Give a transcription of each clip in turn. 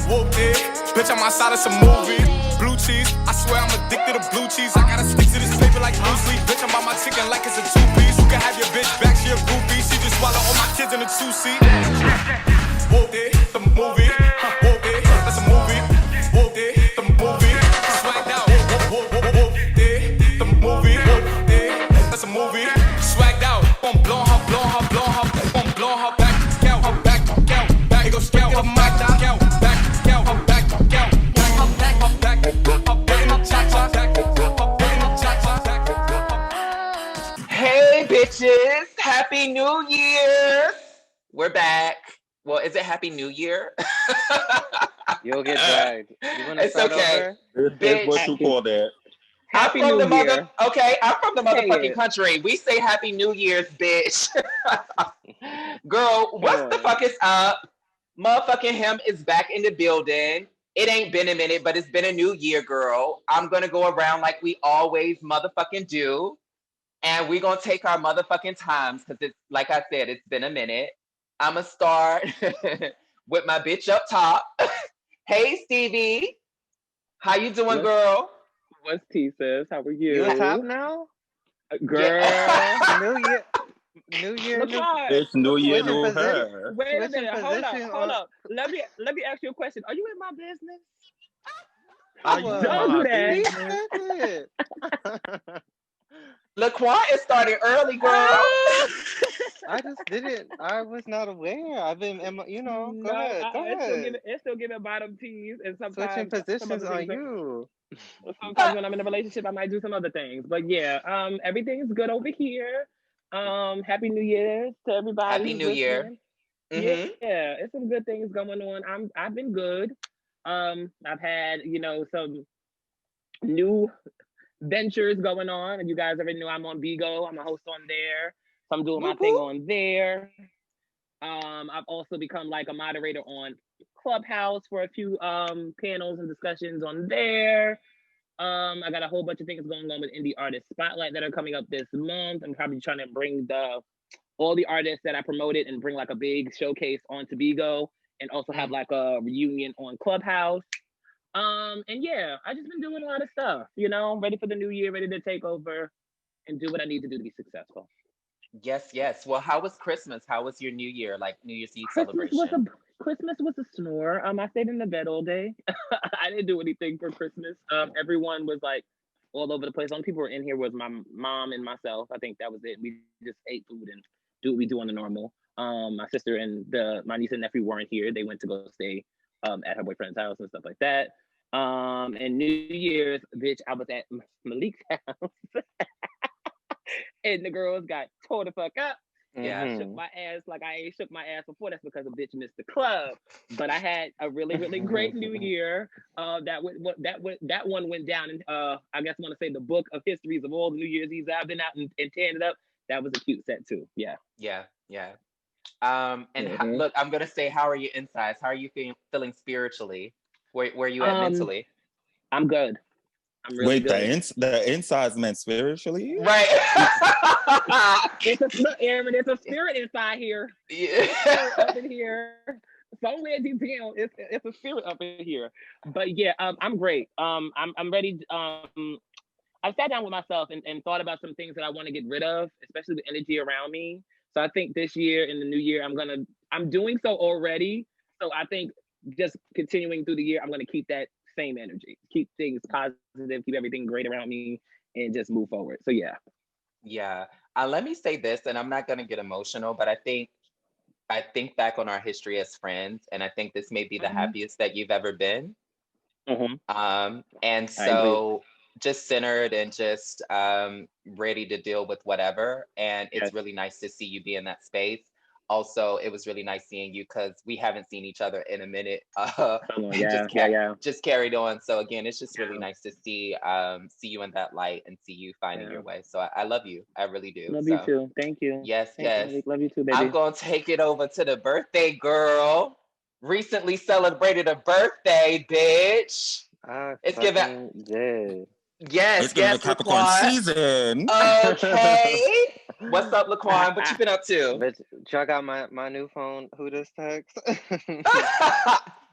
Whoop it. Bitch, I'm outside of some movie. Blue cheese, I swear I'm addicted to blue cheese. I gotta stick to this paper like loosely. Bitch, I'm on my chicken like it's a two-piece. You can have your bitch back, she a groupie. She just swallow all my kids in a two-seat. Whoop it, the movie. Whoop it, that's a movie. Whoop it, the movie. Swagged out. Whoop it, the movie. Whoop it, that's a movie. Swagged out. I'm blowing her, blowing her, blowing her. I'm blowing her back, scout, her back, scout, back. It go scout, her back, scout, back, scout, her back, scout. Her back, her back, her back in the cha-cha, back, her back in the cha-cha, back. Hey, bitches! Happy New Year! We're back. Well, is it Happy New Year? You'll get dragged. You wanna It's start okay. over? It's what you call that. Happy I'm from New the Year. I'm from the Say motherfucking it. country. We say Happy New Year's, bitch. Girl, what the on. fuck is up? Motherfucking him is back in the building. It ain't been a minute, but it's been a new year, girl. I'm gonna go around like we always motherfucking do. And we gonna take our motherfucking times because it's like I said, it's been a minute. I'ma start with my bitch up top. Hey Stevie, how you doing, What's girl? what's T sis? How are you? You a top now? Girl. Yeah. New year, new. LaCard, It's New Year, Switching new position. her. wait a Switching minute. Hold position up. Hold on. up. Let me ask you a question. Are you in my business? I Don't was. do that. He said it. LaQuan is starting early, girl. I just didn't. I was not aware. I've been, go No, ahead, go ahead. it's still giving bottom teas, and Switching sometimes some positions other on things. you. Sometimes when I'm in a relationship, I might do some other things. But yeah, everything's good over here. Happy New Year to everybody Happy who's New Year. listening. Mm-hmm. Yeah, it's some good things going on. I've been good. I've had some new ventures going on, and you guys already know I'm on Bigo. I'm a host on there, so I'm doing my Whoop, thing whoop. on there. I've also become like a moderator on Clubhouse for a few panels and discussions on there. I got a whole bunch of things going on with Indie Artist Spotlight that are coming up this month. I'm probably trying to bring all the artists that I promoted and bring like a big showcase onto Bigo, and also have like a reunion on Clubhouse. And yeah, I just been doing a lot of stuff, ready for the new year, ready to take over and do what I need to do to be successful. Yes, yes. Well, how was Christmas? How was your New Year, like New Year's Eve celebration? Christmas was a snore. I stayed in the bed all day. I didn't do anything for Christmas. Everyone was like all over the place. Only people were in here was my mom and myself. I think that was it. We just ate food and do what we do on the normal. My sister and my niece and nephew weren't here. They went to go stay at her boyfriend's house and stuff like that. And New Year's, bitch, I was at Malik's house. And the girls got tore the fuck up. Yeah, I shook my ass like I ain't shook my ass before. That's because a bitch missed the club. But I had a really, really great New Year. That one went down, and I guess I want to say the book of histories of all the New Year's Eves I've been out and tearing it up. That was a cute set too. Yeah. Yeah, yeah. Look, I'm gonna say, how are you insides? How are you feeling spiritually? Where are you at mentally? I'm good. I'm really Wait, good. the insides meant spiritually? Right. It's a spirit inside here. Yeah. Spirit up in here. Somewhere deep down, it's a spirit up in here. But yeah, I'm great. I'm ready. I sat down with myself and thought about some things that I want to get rid of, especially the energy around me. So I think this year in the new year, I'm doing so already. So I think just continuing through the year, I'm gonna keep that same energy, keep things positive, keep everything great around me, and just move forward. So yeah. Yeah. Let me say this, and I'm not gonna get emotional, but I think back on our history as friends, and I think this may be the happiest that you've ever been. And so just centered and just ready to deal with whatever. And it's really nice to see you be in that space. Also, it was really nice seeing you because we haven't seen each other in a minute. Just carried on. So again, it's just really nice to see you in that light and see you finding your way. So I love you. I really do. Love you too. Thank you. Yes, Thank you. Love you too, baby. I'm gonna take it over to the birthday girl. Recently celebrated a birthday, bitch. It's giving. Yes, it's giving the Capricorn season. Okay. What's up, Laquan? What you been up to? Bitch, y'all got my new phone. Who this text?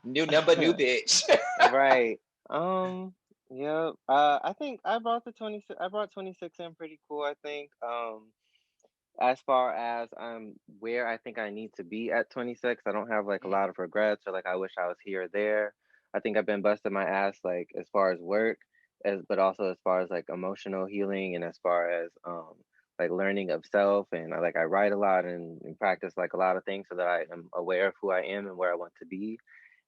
New number, new bitch. Right. Yeah. I think I brought the 26. I brought 26 in pretty cool. I think. As far as where I think I need to be at 26, I don't have like a lot of regrets or like I wish I was here or there. I think I've been busting my ass like as far as work, as but also as far as like emotional healing and as far as like learning of self and like I write a lot and practice like a lot of things so that I am aware of who I am and where I want to be.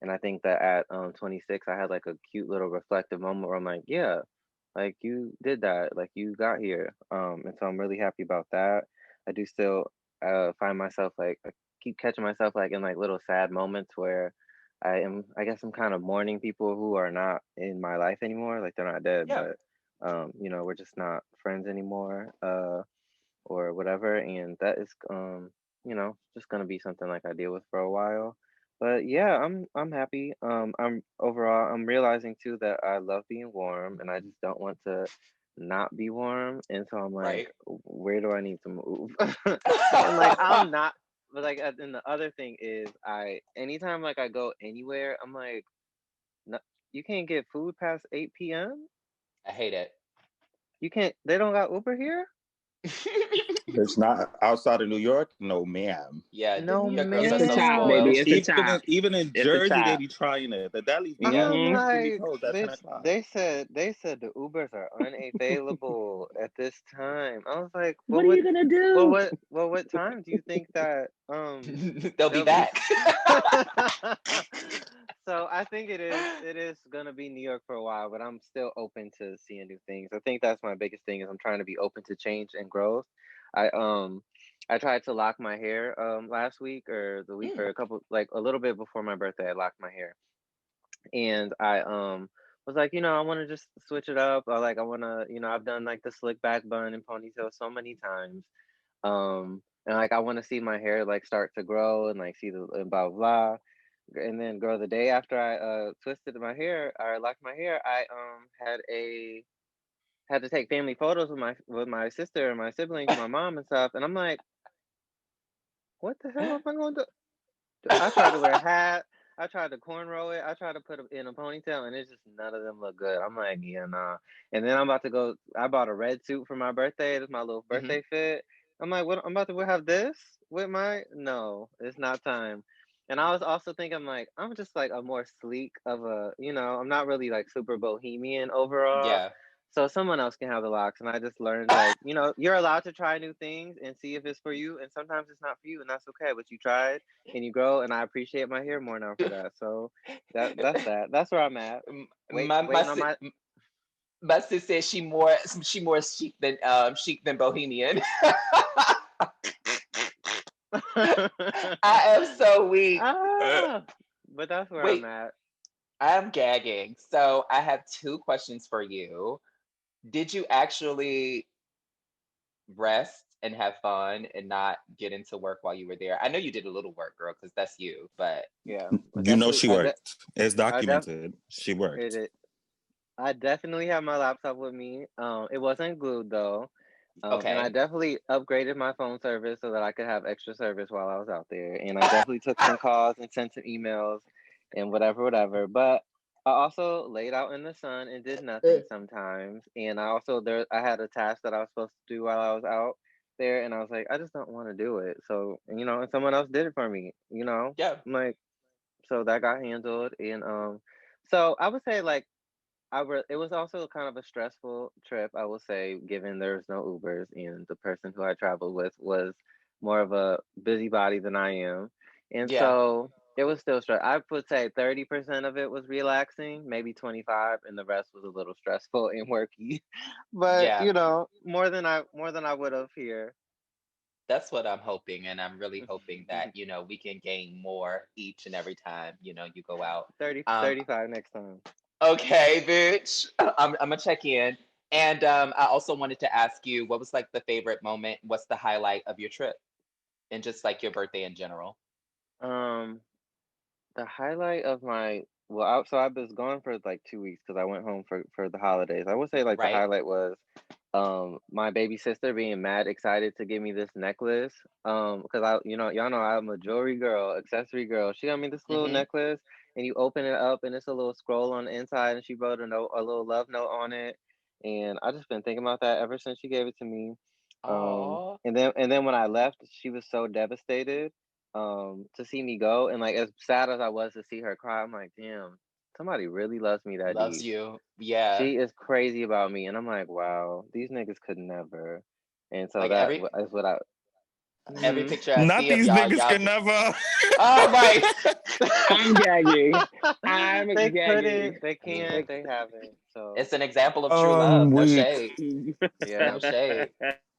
And I think that at 26, I had like a cute little reflective moment where I'm like, yeah, like you did that, like you got here. And so I'm really happy about that. I do still find myself like I keep catching myself like in like little sad moments where I guess I'm kind of mourning people who are not in my life anymore. Like they're not dead, Yeah. but we're just not friends anymore, or whatever. And that is just gonna be something like I deal with for a while. But yeah, I'm happy. I'm realizing too that I love being warm and I just don't want to not be warm. And so I'm like, Right. where do I need to move? And like I'm not, but like and the other thing is anytime like I go anywhere, I'm like, no, you can't get food past 8 p.m. I hate it. You can't, they don't got Uber here? It's not outside of New York. No, ma'am. Yeah, the No, New York girls It's are a so chop, ma'am. baby. spoiled. It's a chop. Even in It's a Jersey, they chop. be trying it. The deli's be I'm Mm-hmm. fully like, closed at 10 bitch, o'clock. they said the Ubers are unavailable at this time. I was like, What are you gonna do? what time do you think that They'll be they'll be? back. So I think it is gonna be New York for a while, but I'm still open to seeing new things. I think that's my biggest thing is I'm trying to be open to change and growth. I I tried to lock my hair last week or the week or a little bit before my birthday. I locked my hair and I was like, I want to just switch it up. Or like I want to, I've done like the slick back bun and ponytail so many times. And like I want to see my hair like start to grow and like see the and blah blah. Blah. And then girl, the day after I twisted my hair or locked my hair, I had to take family photos with my sister and my siblings, my mom and stuff. And I'm like, what the hell am I going to do? I tried to wear a hat. I tried to cornrow it. I tried to put it in a ponytail, and it's just none of them look good. I'm like, yeah, nah. And then I'm about to go. I bought a red suit for my birthday. It's my little Mhm. birthday fit. I'm like, what? I'm about to have this with my. No, it's not time. And I was also thinking, like, I'm just like a more sleek of a, I'm not really like super bohemian overall. Yeah. So someone else can have the locks. And I just learned like, you're allowed to try new things and see if it's for you. And sometimes it's not for you, and that's okay. But you tried and you grow, and I appreciate my hair more now for that. So that's that. That's where I'm at. My Waiting on my. my sis says she more chic than bohemian. I am so weak. But that's where I'm Wait, at. I'm gagging. So I have two questions for you. Did you actually rest and have fun and not get into work while you were there? I know you did a little work, girl, because that's you. But Yeah, She worked. It's documented. She worked. I definitely have my laptop with me. It wasn't glued though. And I okay. definitely upgraded my phone service so that I could have extra service while I was out there. And I definitely took some calls and sent some emails and whatever. But I also laid out in the sun and did nothing sometimes. And I had a task that I was supposed to do while I was out there, and I was like, I just don't want to do it. So, and someone else did it for me, Yeah. I'm like, so that got handled. And so I would say like it was also kind of a stressful trip, I will say, given there's no Ubers and the person who I traveled with was more of a busybody than I am. And Yeah. so it was still stress. I would say 30% of it was relaxing, maybe 25, and the rest was a little stressful and worky. But, Yeah. more than I would have here. That's what I'm hoping. And I'm really hoping that, we can gain more each and every time, you go out. 30, Um, 35 next time. okay, bitch. I'm gonna check in. And I also wanted to ask you, what was like the favorite moment? What's the highlight of your trip? And just like your birthday in general. Um, The highlight of my so I was gone for like 2 weeks because I went home for the holidays. I would say like the Right? highlight was my baby sister being mad excited to give me this necklace because y'all know I'm a jewelry girl, accessory girl. She got me this little Mm-hmm. necklace, and you open it up, and it's a little scroll on the inside, and she wrote a little love note on it. And I just been thinking about that ever since she gave it to me. Oh, And then when I left, she was so devastated to see me go, and like as sad as I was to see her cry, I'm like, damn, somebody really loves me that loves deep. you. Yeah. She is crazy about me, and I'm like, wow, these niggas could never. And so Like that every is what I. every Mhm. picture I Not see of these y'all, niggas y'all. can never. Oh, right. I'm gagging. I'm They gagging. couldn't, they can't, they haven't. So It's an example of true love. No Weak. shade. yeah, No shade.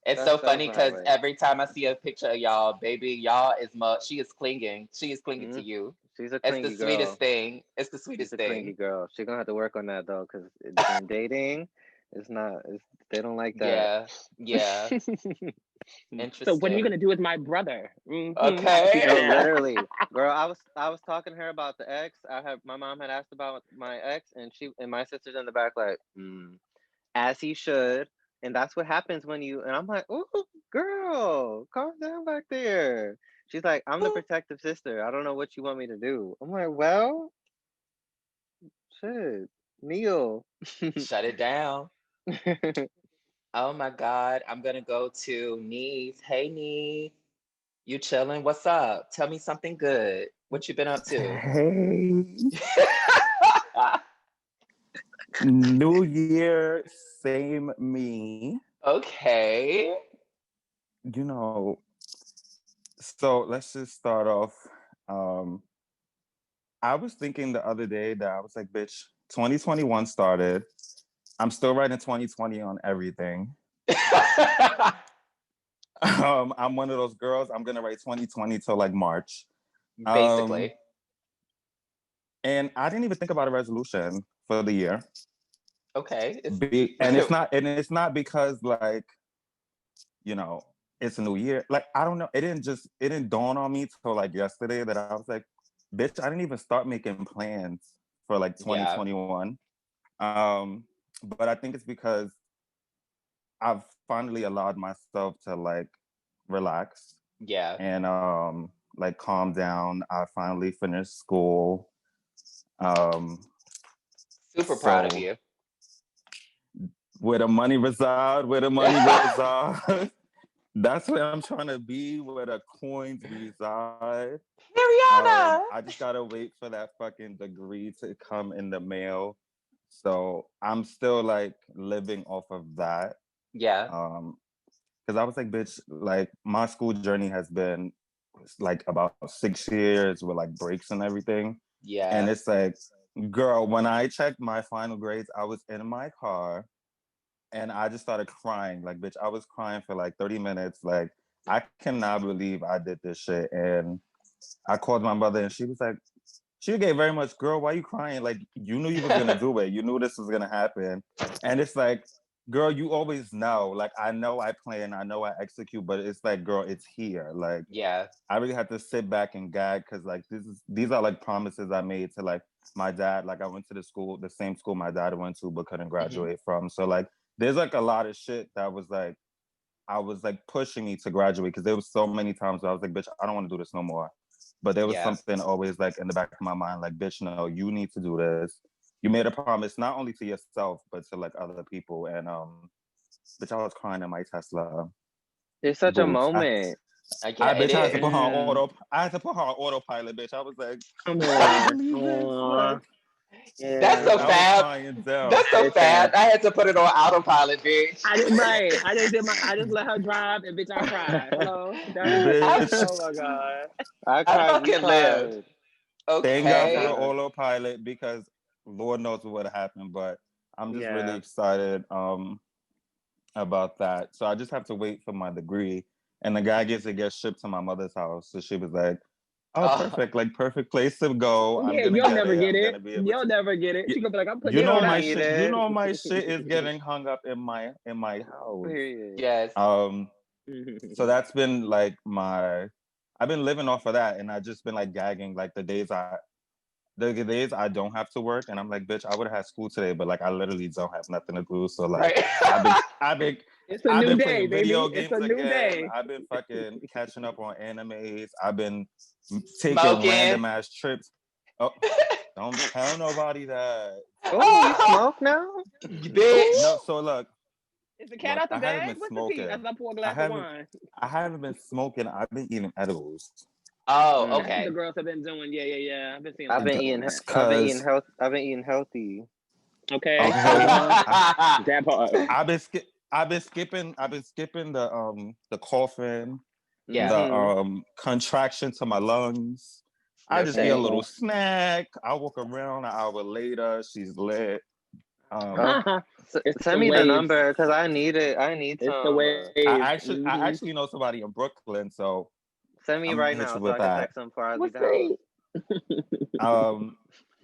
It's that's so that was funny my because way. every time I see a picture of y'all, baby, y'all is she is clinging. She is clinging to Mhm. you. She's a It's the clingy sweetest girl. thing. It's the She's sweetest a clingy thing. girl. She's gonna have to work on that though, because in dating, it's not. They don't like that. Yeah. Yeah. So what are you Interesting. gonna do with my brother? Okay. No, literally, girl. I was talking to her about the ex. My mom had asked about my ex, and my sister's in the back like, as he should. And that's what happens when you. And I'm like, ooh, girl, calm down back there. She's like, I'm the protective sister. I don't know what you want me to do. I'm like, well, shit, Neil. Shut it down. Oh my God. I'm gonna go to Niece. Hey Niece. You chilling? What's up? Tell me something good. What you been up to? Hey, New Year, same me. Okay. You know, so let's just start off. Um, I was thinking the other day that I was like, bitch, 2021 started. I'm still writing 2020 on everything. I'm one of those girls. I'm gonna write 2020 till like March. Um, Basically. and I didn't even think about a resolution for the year. Okay. And it's not because like, you know, it's a new year. Like, I don't know. It didn't dawn on me till like yesterday that I was like, bitch, I didn't even start making plans for like Yeah. 2021. But I think it's because I've finally allowed myself to like relax Yeah. and like calm down. I finally finished school. Um Super proud of so you. where the money reside, where the money reside. That's where I'm trying to be, where the coins reside. Mariana. I just gotta wait for that fucking degree to come in the mail. So I'm still like living off of that. Yeah. Because I was like, bitch, like my school journey has been like about 6 years with like breaks and everything. And Yeah. it's like, girl, when I checked my final grades, I was in my car and I just started crying. Like, bitch, I was crying for like 30 minutes. Like, I cannot believe I did this shit. And I called my mother and she was like, she gave very much, girl, why you crying? Like, you knew you was gonna do it. You knew this was gonna happen. And it's like, girl, you always know. Like, I know I plan, I know I execute, but it's like, girl, it's here. Like, Yeah. I really had to sit back and gag because like these are like promises I made to like my dad. Like I went to the same school my dad went to but couldn't graduate from. So like there's like a lot of shit that was like I was like pushing me to graduate because there was so many times where I was like, bitch, I don't want to do this no more. But there was Yeah. something always like in the back of my mind, like, bitch, no, you need to do this. You made a promise not only to yourself but to like other people. And bitch, I was crying in my Tesla It's such a boots. moment. Yeah, it I had to is. put her on Mm, I had to put her on autopilot, bitch. I was like, Come can you on. believe this? Aw. Like, That's Yeah. so I was fab. crying down. That's so It's fab. I had to put it on autopilot, bitch. I did right. I just let her drive and bitch I cried. Hello? That was it. I, Bitch, Oh my God. I I cried. We fucking live. cried. thank God for the Okay. Yeah. autopilot because Lord knows what would happen. But I'm just really Yeah. excited about that. So I just have to wait for my degree. And the guy gets it gets shipped to my mother's house. So she was like, oh, Oh, perfect, like perfect place to go. I'm Yeah, gonna you'll get never it. get I'm it. gonna be able You'll to. never get it. Y- She gonna be like, I'm putting You it You know on don't that. my need shit. You it. know my shit is getting hung up in my house. Period. yes. So that's been like I've been living off of that, and I just been like gagging like the days I don't have to work, and I'm like, bitch, I would have had school today, but like I literally don't have nothing to do. So like Right. I've been It's a I've new been day, playing video baby. It's games a new again. day. I've been fucking catching up on animes. I've been taking Smoking. random ass trips. Oh, Don't tell nobody that. Oh, you smoke now? Bitch. No, so look, Is the cat look, out the I haven't bag? been What's the tea? As smoking. I pour a I glass of haven't wine. I haven't been smoking. I've been eating edibles. Oh, Mm. That's what the okay. girls have been doing. Yeah. I've been seeing a I've lot been of them eating. doing that. Cause I've been eating healthy. Okay. okay, That part. I've been skipping the coughing, Yeah. the Mm-hmm. contraction to my lungs. I No just eat a shade. little snack. I walk around an hour later. She's lit. Oh, It's the send me the waves. number because I need it. I need It's the some. I waves. actually know somebody in Brooklyn, so Send me I'm right gonna hit now you so with I can that. text them before I leave What's the house. the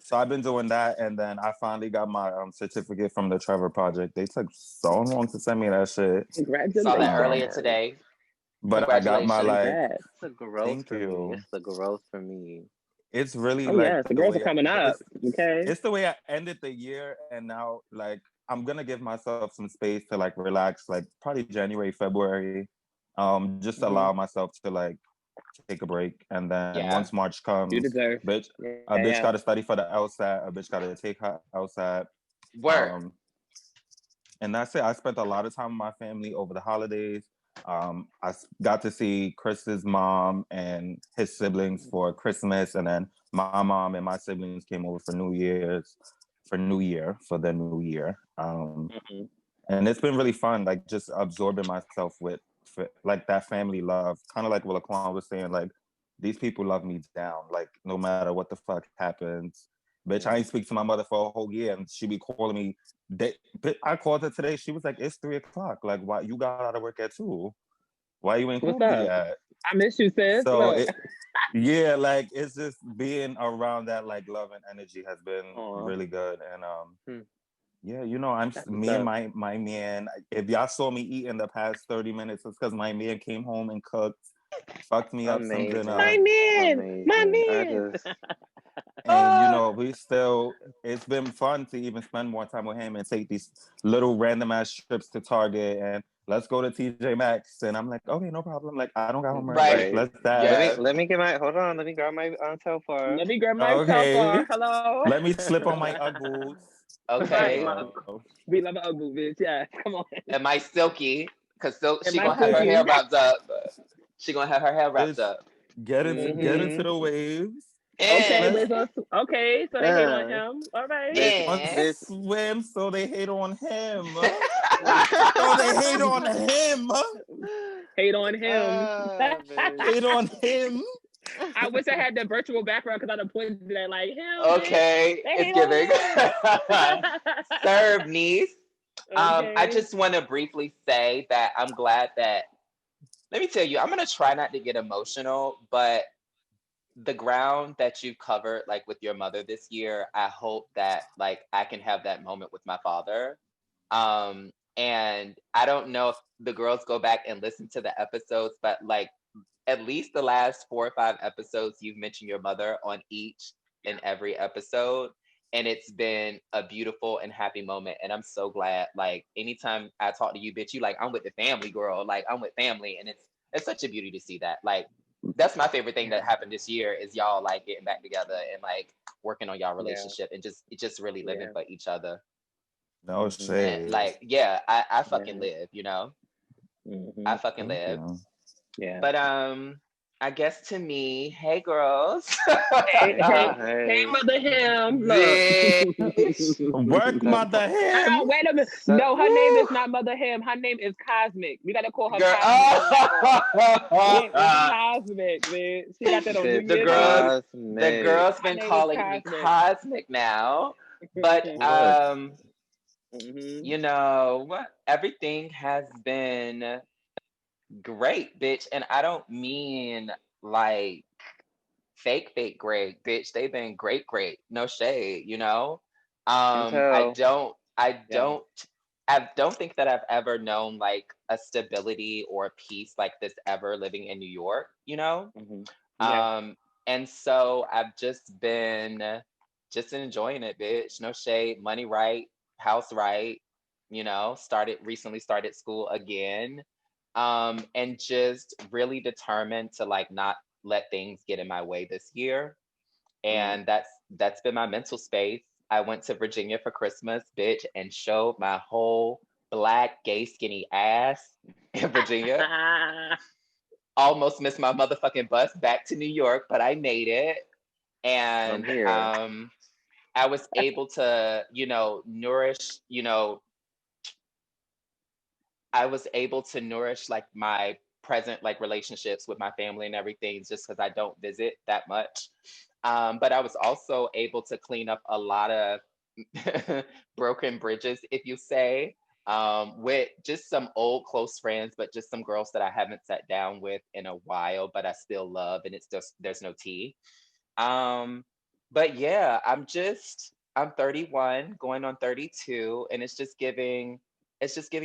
So I've been doing that, and then I finally got my certificate from the Trevor Project. They took so long to send me that shit. Saw that Um, earlier Congratulations. today. but I got my Congratulations. like, Congrats. It's the growth thank for me. you. It's the growth for me. It's really Oh like yes, the the girls are way coming up. Okay. it's the way I ended the year, and now like I'm gonna give myself some space to like relax, like probably January, February, just allow Mm-hmm. myself to like take a break, and then Yeah. once March You comes, deserve. bitch, a bitch Yeah. got to study for the LSAT, a bitch got to take her LSAT, Work. and that's it. I spent a lot of time with my family over the holidays. Got to see Chris's mom and his siblings for Christmas, and then my mom and my siblings came over for for the New Year. Mm-hmm. And it's been really fun, like just absorbing myself with like that family love, kind of like what Laquan was saying, like these people love me down, like no matter what the fuck happens. Bitch, I ain't speak to my mother for a whole year, and she be calling me. I called her today. She was like, "It's 3 o'clock. Like, why you got out of work at 2? Why you ain't What's called me up? yet?" I miss you, sis. So Look. yeah, like it's just being around that like love and energy has been Aw, really good, and Hmm. yeah, you know, I'm that's what's me and up. my man. If y'all saw me eat in the past 30 minutes, it's because my man came home and cooked, fucked me up some My dinner, Amazing. man, my Amazing. I man. just and you know, it's been fun to even spend more time with him and take these little random ass trips to Target and let's go to TJ Maxx. And I'm like, okay, no problem. Like, I don't got homework. Like, Right. right. let's that. Yeah. Let me get my hold on. Let me grab my Telfar. Let me grab my Okay. car. Hello. Let me slip on my Ugg boots. Right, Okay. my we love an ugly bitch. Yeah, come on. And my Silky, because And she my gonna have her Okay. hair Silky. wrapped up. She gonna have her hair wrapped Bitch, up. get into Mm-hmm. the waves. Okay, And Let's but okay, so they hate on him. All right. Bitch, they want to and bitch. swim, so they hate on him. So they hate on him. Hate on him. Bitch. Hate on him. I wish I had the virtual background because I'd have pointed at like him, bitch. okay, They it's hate on giving. him. Serve, niece. I Okay. just want to briefly say that I'm glad that. Let me tell you, I'm gonna try not to get emotional, but the ground that you covered, like with your mother this year, I hope that like I can have that moment with my father. And I don't know if the girls go back and listen to the episodes, but like at least the last 4 or 5 episodes, you've mentioned your mother on each and every episode. And it's been a beautiful and happy moment. And I'm so glad. Like anytime I talk to you, bitch, you like, I'm with the family, girl. Like I'm with family. And it's such a beauty to see that. Like that's my favorite thing that happened this year is y'all like getting back together and like working on y'all Yeah. relationship and just really living Yeah. for each other. No Mhm. And shade. like, yeah, I fucking Yeah. live, you know? Mhm. I fucking Thank live. you. Yeah. But I guess to me, hey girls. Hey, Hey. mother him. Look. Bitch. Work So, mother him. Wait a minute. so No, her name Woo. is not Mother Him. Her name is Cosmic. We gotta call her Girl. Cosmic from now on. It's Cosmic, man. She got that on New it's the Year's girls Eve. the cosmic. girls Her been name is calling me Cosmic. cosmic now. But Look, Mhm. you know, everything has been great, bitch. And I don't mean like fake great, bitch. They've been great. No shade, you know? Can Um, I tell. don't I Yeah. don't I don't think that I've ever known like a stability or a peace like this ever living in New York, you know? Mhm. Yeah. Um, and so I've just been just enjoying it, bitch. No shade, money right, house right, you know, recently started school again. And just really determined to like not let things get in my way this year. Mhm. And that's been my mental space. I went to Virginia for Christmas, bitch, and showed my whole black gay skinny ass in Virginia. Almost missed my motherfucking bus back to New York, but I made it. I'm And here. I was able to, nourish, I was able to nourish like my present like relationships with my family and everything just because I don't visit that much. But I was also able to clean up a lot of broken bridges, if you say, with just some old close friends, but just some girls that I haven't sat down with in a while, but I still love, and it's just there's no tea. Um, but yeah, I'm 31, going on 32, and it's just giving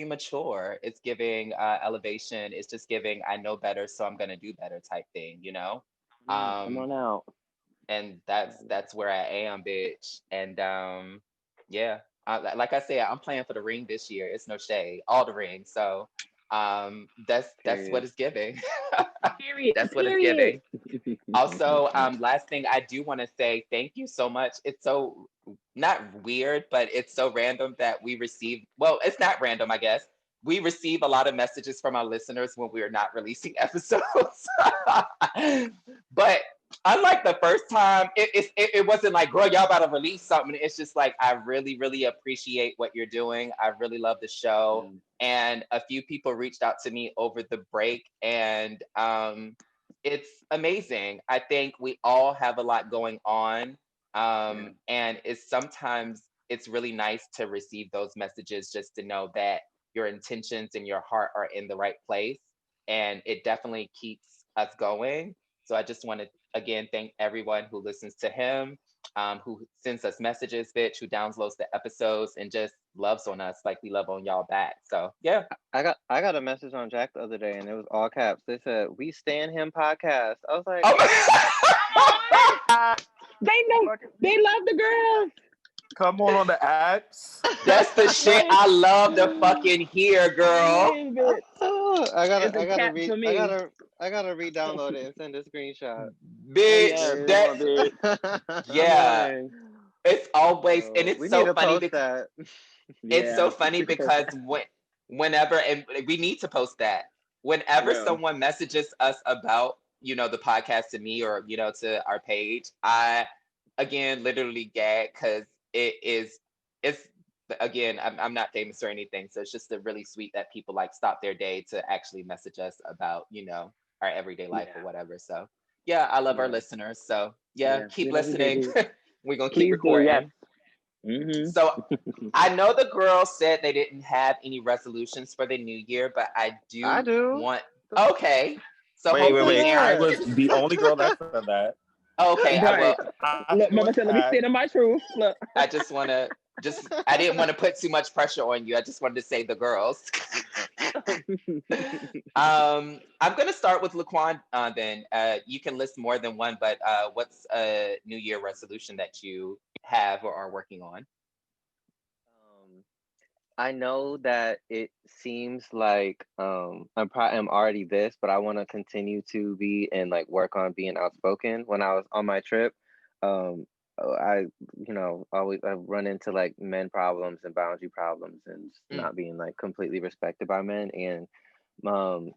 mature. It's giving elevation. It's just giving I know better, so I'm gonna do better type thing, you know? Come Um, on out. and that's where I am, bitch. And yeah, like I said, I'm playing for the ring this year. It's no shade, all the rings. So that's what Period. it's giving. Period. That's what it's Period. giving. Also, last thing I do want to say, thank you so much. It's so not weird, but it's so random that we receive. Well, it's not random, I guess. We receive a lot of messages from our listeners when we are not releasing episodes. But unlike the first time, it wasn't like, girl, y'all about to release something. It's just like, I really, really appreciate what you're doing. I really love the show. And a few people reached out to me over the break, and it's amazing. I think we all have a lot going on. And it's really nice to receive those messages just to know that your intentions and your heart are in the right place. And it definitely keeps us going. So I just want to again thank everyone who listens to him, who sends us messages, bitch, who downloads the episodes and just loves on us like we love on y'all back. So yeah. I got a message on Jack the other day, and it was all caps. They said, "We stand him podcast." I was like, Oh. They know. They love the girls. Come on the apps. That's the shit I love to fucking hear, girl. Bitch. oh, I gotta, It's a I gotta cap re, for I me. gotta, I gotta re-download it and send a screenshot. Bitch, Yeah, There that come on, bitch. yeah, Come on. it's always and it's we need so to funny post because that. it's so Yeah, funny we can post because whenever and we need to post that. Whenever yeah. someone messages us about, the podcast to me or, to our page, I again literally gag because it's again, I'm not famous or anything. So it's just really sweet that people like stop their day to actually message us about, our everyday life or Yeah, whatever. So yeah, I love our yeah, listeners. So yeah, yeah. keep We love you, listening. baby. We're gonna keep Please do, yes. recording. So I know the girls said they didn't have any resolutions for the new year, but I I do do. want. Okay, so Wait, Who wait, said hopefully, wait. I Aaron. that? was the only girl that said that. Okay, I Right. will. I Look, feel Mama said, let me attacked. stand on my truth. Look. I just want to. I didn't want to put too much pressure on you. I just wanted to say the girls. I'm gonna start with Laquan. Then you can list more than one, but what's a New Year resolution that you have or are working on? Um, I know that it seems like I'm already this, but I want to continue to be and like work on being outspoken. When I was on my trip, um, I always I run into like men problems and boundary problems and just Mm, not being like completely respected by men. And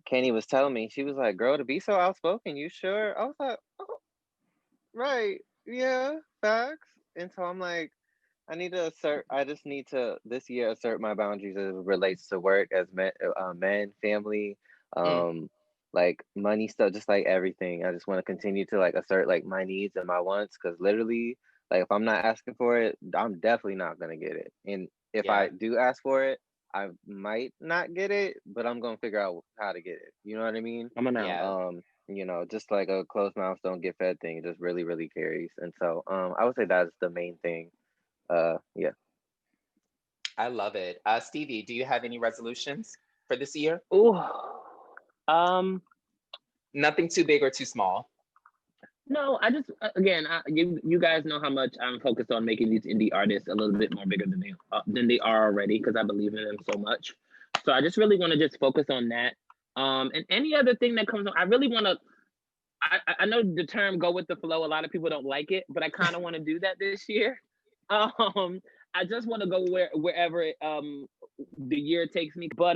Kenny was telling me, she was like, "Girl, to be so outspoken, you sure?" I was like, "Oh, right, yeah, facts." And so I'm like, I just need to this year assert my boundaries as it relates to work as men, family, mm, um, like money stuff, just like everything. I just want to continue to like assert like my needs and my wants, because literally, like if I'm not asking for it, I'm definitely not gonna get it. And if I yeah, do ask for it, I might not get it, but I'm gonna figure out how to get it. You know what I mean? Come on out. yeah. Just like a closed mouth don't get fed thing, it just really, really carries. And so, I would say that's the main thing. Yeah. I love it. Stevie, do you have any resolutions for this year? Ooh. Um, Nothing too big or too small. no, I just again, you guys know how much I'm focused on making these indie artists a little bit more bigger than they are already because I believe in them so much. So I just really want to just focus on that. And any other thing that comes on, I really want to. I know the term "go with the flow." A lot of people don't like it, but I kind of want to do that this year. I just want to go wherever the year takes me. But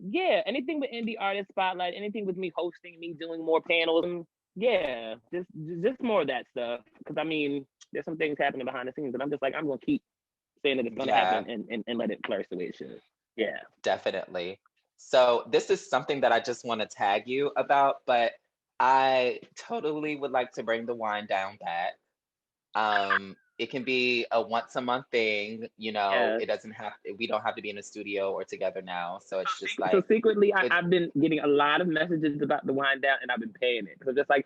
yeah, anything with indie artist spotlight, anything with me hosting, me doing more panels, yeah, just more of that stuff. Because I mean, there's some things happening behind the scenes, and I'm just like, I'm gonna keep saying that it's gonna Yeah, happen and let it flourish the way it should. Yeah. definitely. So this is something that I just want to tag you about, but I totally would like to bring the wine down back. It can be a once a month thing, you know, Yeah. it doesn't have we don't have to be in a studio or together now. So it's just So like secretly, it I've been getting a lot of messages about the wind down, and I've been paying it. So just like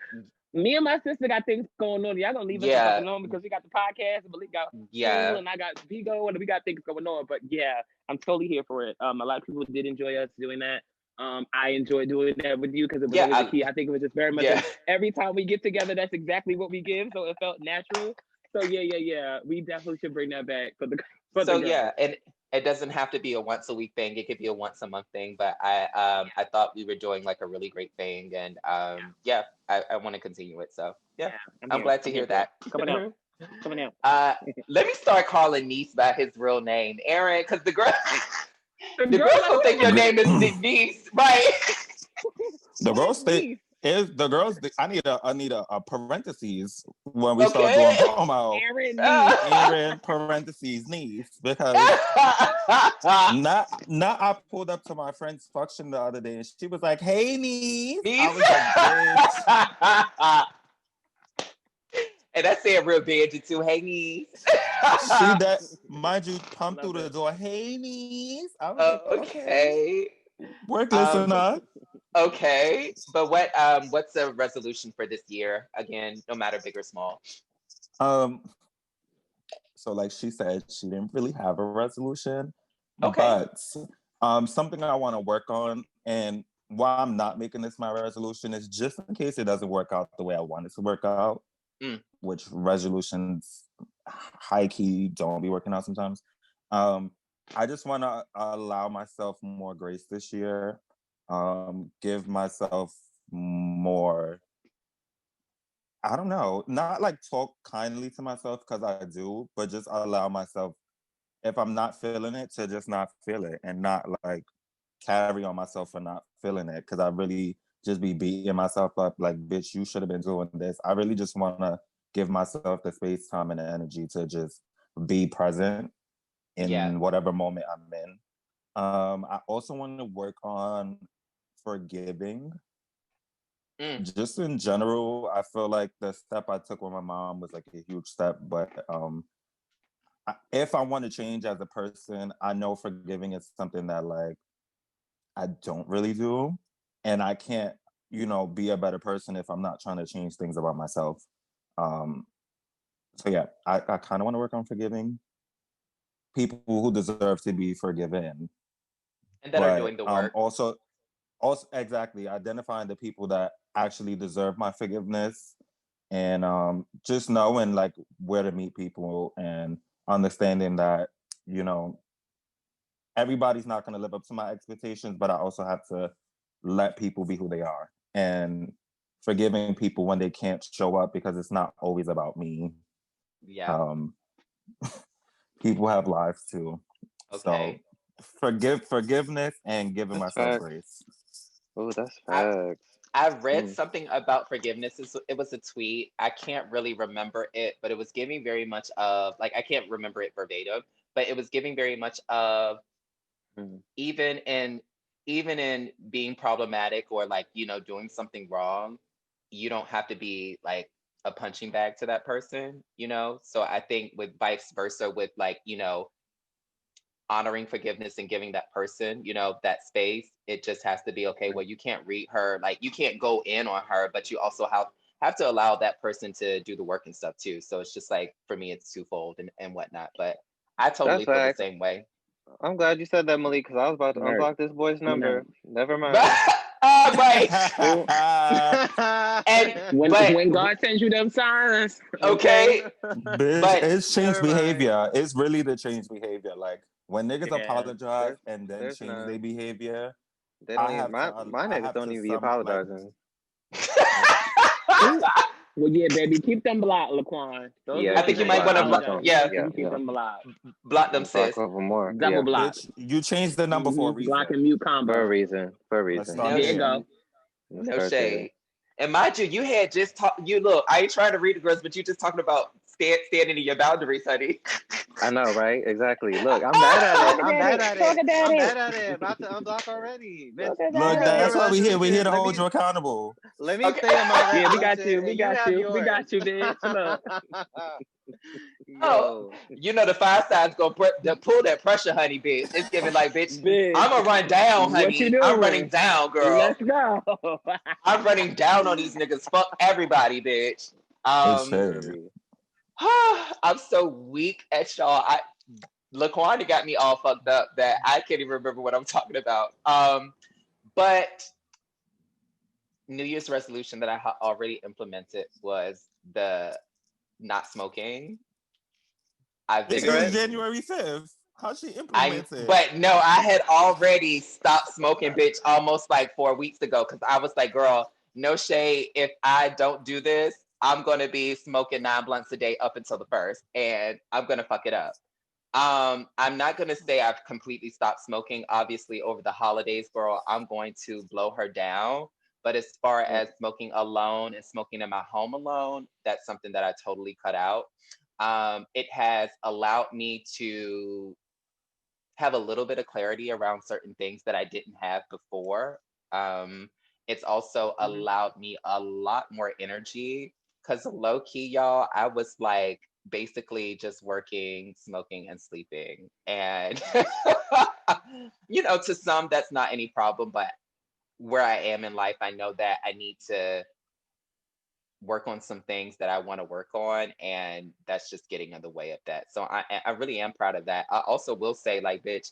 me and my sister got things going on. Y'all gonna leave us the fuck yeah, alone because we got the podcast, and Malik got school, yeah, and I got Vigo, and we got things going on. But yeah, I'm totally here for it. A lot of people did enjoy us doing that. I enjoyed doing that with you because it was yeah, always a key. I think it was just very much yeah. every time we get together, that's exactly what we give. So it felt natural. So yeah. We definitely should bring that back for the for the So girls. yeah, and it doesn't have to be a once a week thing. It could be a once a month thing. But I thought we were doing like a really great thing, and yeah, I want to continue it. So yeah, Yeah, I'm glad to I'm hear here for it. that. Coming out. Coming out. Let me start calling Niece by his real name, Aaron, because the girl, The the girl girls like, gonna who think the your fuck name is Niece, right? The is girls think Niece? is the girls. I need a parentheses when we start Okay. doing promo. Aaron Niece. Aaron parentheses niece because not I pulled up to my friend's function the other day and she was like, "Hey niece," I Niece. was like, "Bitch." And I said real bad too. Hey, Niece. She that mind you come Love through the it. door. Hey niece, I was like, "Okay, Okay. work Um, listener." okay. But what's the resolution for this year? Again, no matter big or small. Um, so like she said, she didn't really have a resolution, Okay. but something I want to work on, and why I'm not making this my resolution is just in case it doesn't work out the way I want it to work out, Mm. which resolutions high key don't be working out sometimes. Um, I just want to allow myself more grace this year, give myself more, I don't know, not like talk kindly to myself because I do, but just allow myself, if I'm not feeling it, to just not feel it and not like carry on myself for not feeling it. Cause I really just be beating myself up like, bitch, you should have been doing this. I really just want to give myself the space, time, and the energy to just be present Yeah. in whatever moment I'm in. I also want to work on forgiving. Mm. Just in general, I feel like the step I took with my mom was like a huge step, but if I want to change as a person, I know forgiving is something that like I don't really do, and I can't, be a better person if I'm not trying to change things about myself. Um, so yeah, I kind of want to work on forgiving people who deserve to be forgiven, And that are but doing the work. also exactly identifying the people that actually deserve my forgiveness, and just knowing like where to meet people and understanding that you know everybody's not going to live up to my expectations, but I also have to let people be who they are and forgiving people when they can't show up because it's not always about me. Yeah. Um, people have lives too, so Okay. forgiveness and giving That's myself facts. grace. Oh, that's I facts. I read Mm. something about forgiveness. It was a tweet. I can't really remember it, but it was giving very much of like I can't remember it verbatim, but it was giving very much of Mm. even in even in being problematic or like doing something wrong, you don't have to be like a punching bag to that person. So I think with vice versa with like honoring forgiveness and giving that person that space, it just has to be okay. Well, you can't read her, like you can't go in on her, but you also have to allow that person to do the work and stuff too. So it's just like for me it's twofold and whatnot, but I That's totally feel the facts. same way. I'm glad you said that, Malik, because I was about to Nerd. unblock this boy's Coming out. number. Never mind. Right. Oh. And When but God sends you them signs, okay, Bitch, but it's change Never mind. behavior. It's really the change behavior. Like when niggas yeah. apologize and then There's change their none. behavior, They don't I even have to my I niggas have don't to even be some like apologizing. Well, yeah, baby, keep them blocked, Laquan. Those Yeah, I girls think you that might want to block. apologize. Yeah, You keep them blocked. block them, Block sis. over more. Double Yeah, block. Bitch, you changed the number for a reason. Block and mute for a combo. reason. For a Let's reason. start No There you there. go. Let's No start there. shade. And mind you, you had just talked. You look. I ain't trying to read the girls, but you just talking about standing in your boundaries, honey. I know, right? Exactly. Look, I'm bad at it. I'm bad at it. Talk about I'm it. bad at it. About to unblock already. Bitch, Talk about Look, it. that's why we here. We're here to Let hold me- you accountable. Let me Okay. stay in my Yeah, we got resolution you. We and got have you. We yours. got you, bitch. Look. Yo. You know the fire side's gonna pull that pressure, honey, bitch. It's giving like, bitch. Bitch. I'm gonna run down, What honey. you doing? I'm running down, girl. Let's go. I'm running down on these niggas. Fuck everybody, bitch. It's fair. I'm so weak at y'all. Laquanda got me all fucked up that I can't even remember what I'm talking about. But New Year's resolution that I already implemented was the not smoking. I've been This is doing. January 5th. How she implemented? But no, I had already stopped smoking, bitch, almost like 4 weeks ago. Cause I was like, girl, no shade. If I don't do this, I'm gonna be smoking 9 blunts a day up until the 1st, and I'm gonna fuck it up. I'm not gonna say I've completely stopped smoking. Obviously, over the holidays, girl, I'm going to blow her down. But as far as smoking alone and smoking in my home alone, that's something that I totally cut out. It has allowed me to have a little bit of clarity around certain things that I didn't have before. It's also allowed me a lot more energy because low key, y'all, I was like basically just working, smoking, and sleeping. And, to some, that's not any problem. But where I am in life, I know that I need to work on some things that I want to work on, and that's just getting in the way of that. So I really am proud of that. I also will say, like, bitch,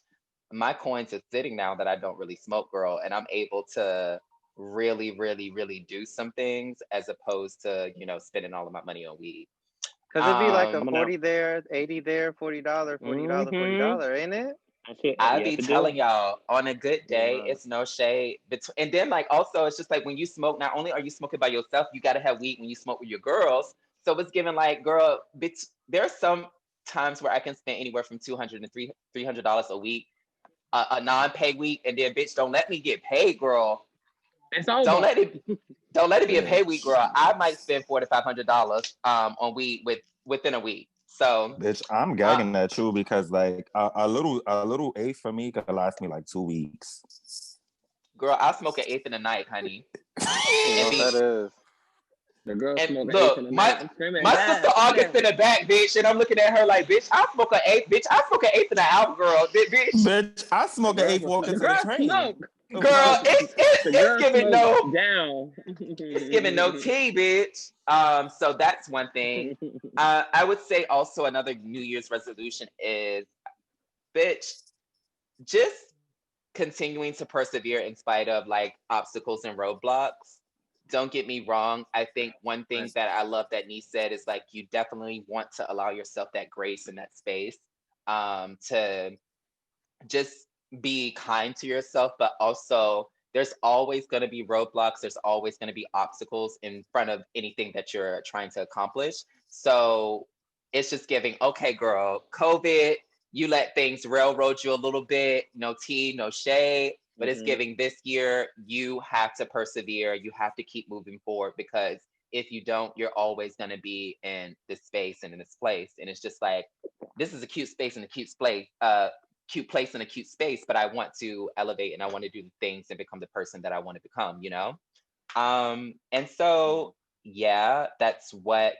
my coins is sitting now that I don't really smoke, girl, and I'm able to really, really, really do some things as opposed to, spending all of my money on weed. Cause it'd be like a Um, 40 there, 80 there, $40, $40, ain't it? I Yes, be it do. telling y'all, on a good day, Yeah. it's no shade. And then, like, also, it's just like when you smoke, not only are you smoking by yourself, you got to have weed when you smoke with your girls. So it's given like, girl, there's some times where I can spend anywhere from $200 to $300 a week, a non-pay week, and then, bitch, don't let me get paid, girl. It's over. Don't let it be a pay week, girl. I might spend $400 to $500 on weed within a week. So, Bitch, I'm gagging at you because like a little eighth for me could last me like 2 weeks. girl, I'll smoke an eighth in a night, honey. You know what that is. The girl And smoking look, eighth in the my night. I'm screaming, my "Dad, sister August Dad." in the back, bitch, and I'm looking at her like, bitch, I smoke an eighth, bitch. I smoke an eighth in an hour, girl. Bitch, Bitch, I smoke an eighth walking to the girl train. smoke. girl, The girl it's giving smoke no, down. it's giving no tea, bitch. So that's one thing. I would say also another New Year's resolution is, bitch, just continuing to persevere in spite of like obstacles and roadblocks. Don't get me wrong. I think one thing that I love that Nee said is like you definitely want to allow yourself that grace and that space to just be kind to yourself, but also there's always going to be roadblocks. There's always going to be obstacles in front of anything that you're trying to accomplish. So it's just giving, okay, girl, COVID, you let things railroad you a little bit, no tea, no shade, but it's giving this year, you have to persevere. You have to keep moving forward because if you don't, you're always going to be in this space and in this place. And it's just like, this is a cute space and a cute place, cute place and a cute space, but I want to elevate and I want to do things and become the person that I want to become, And so, yeah, that's what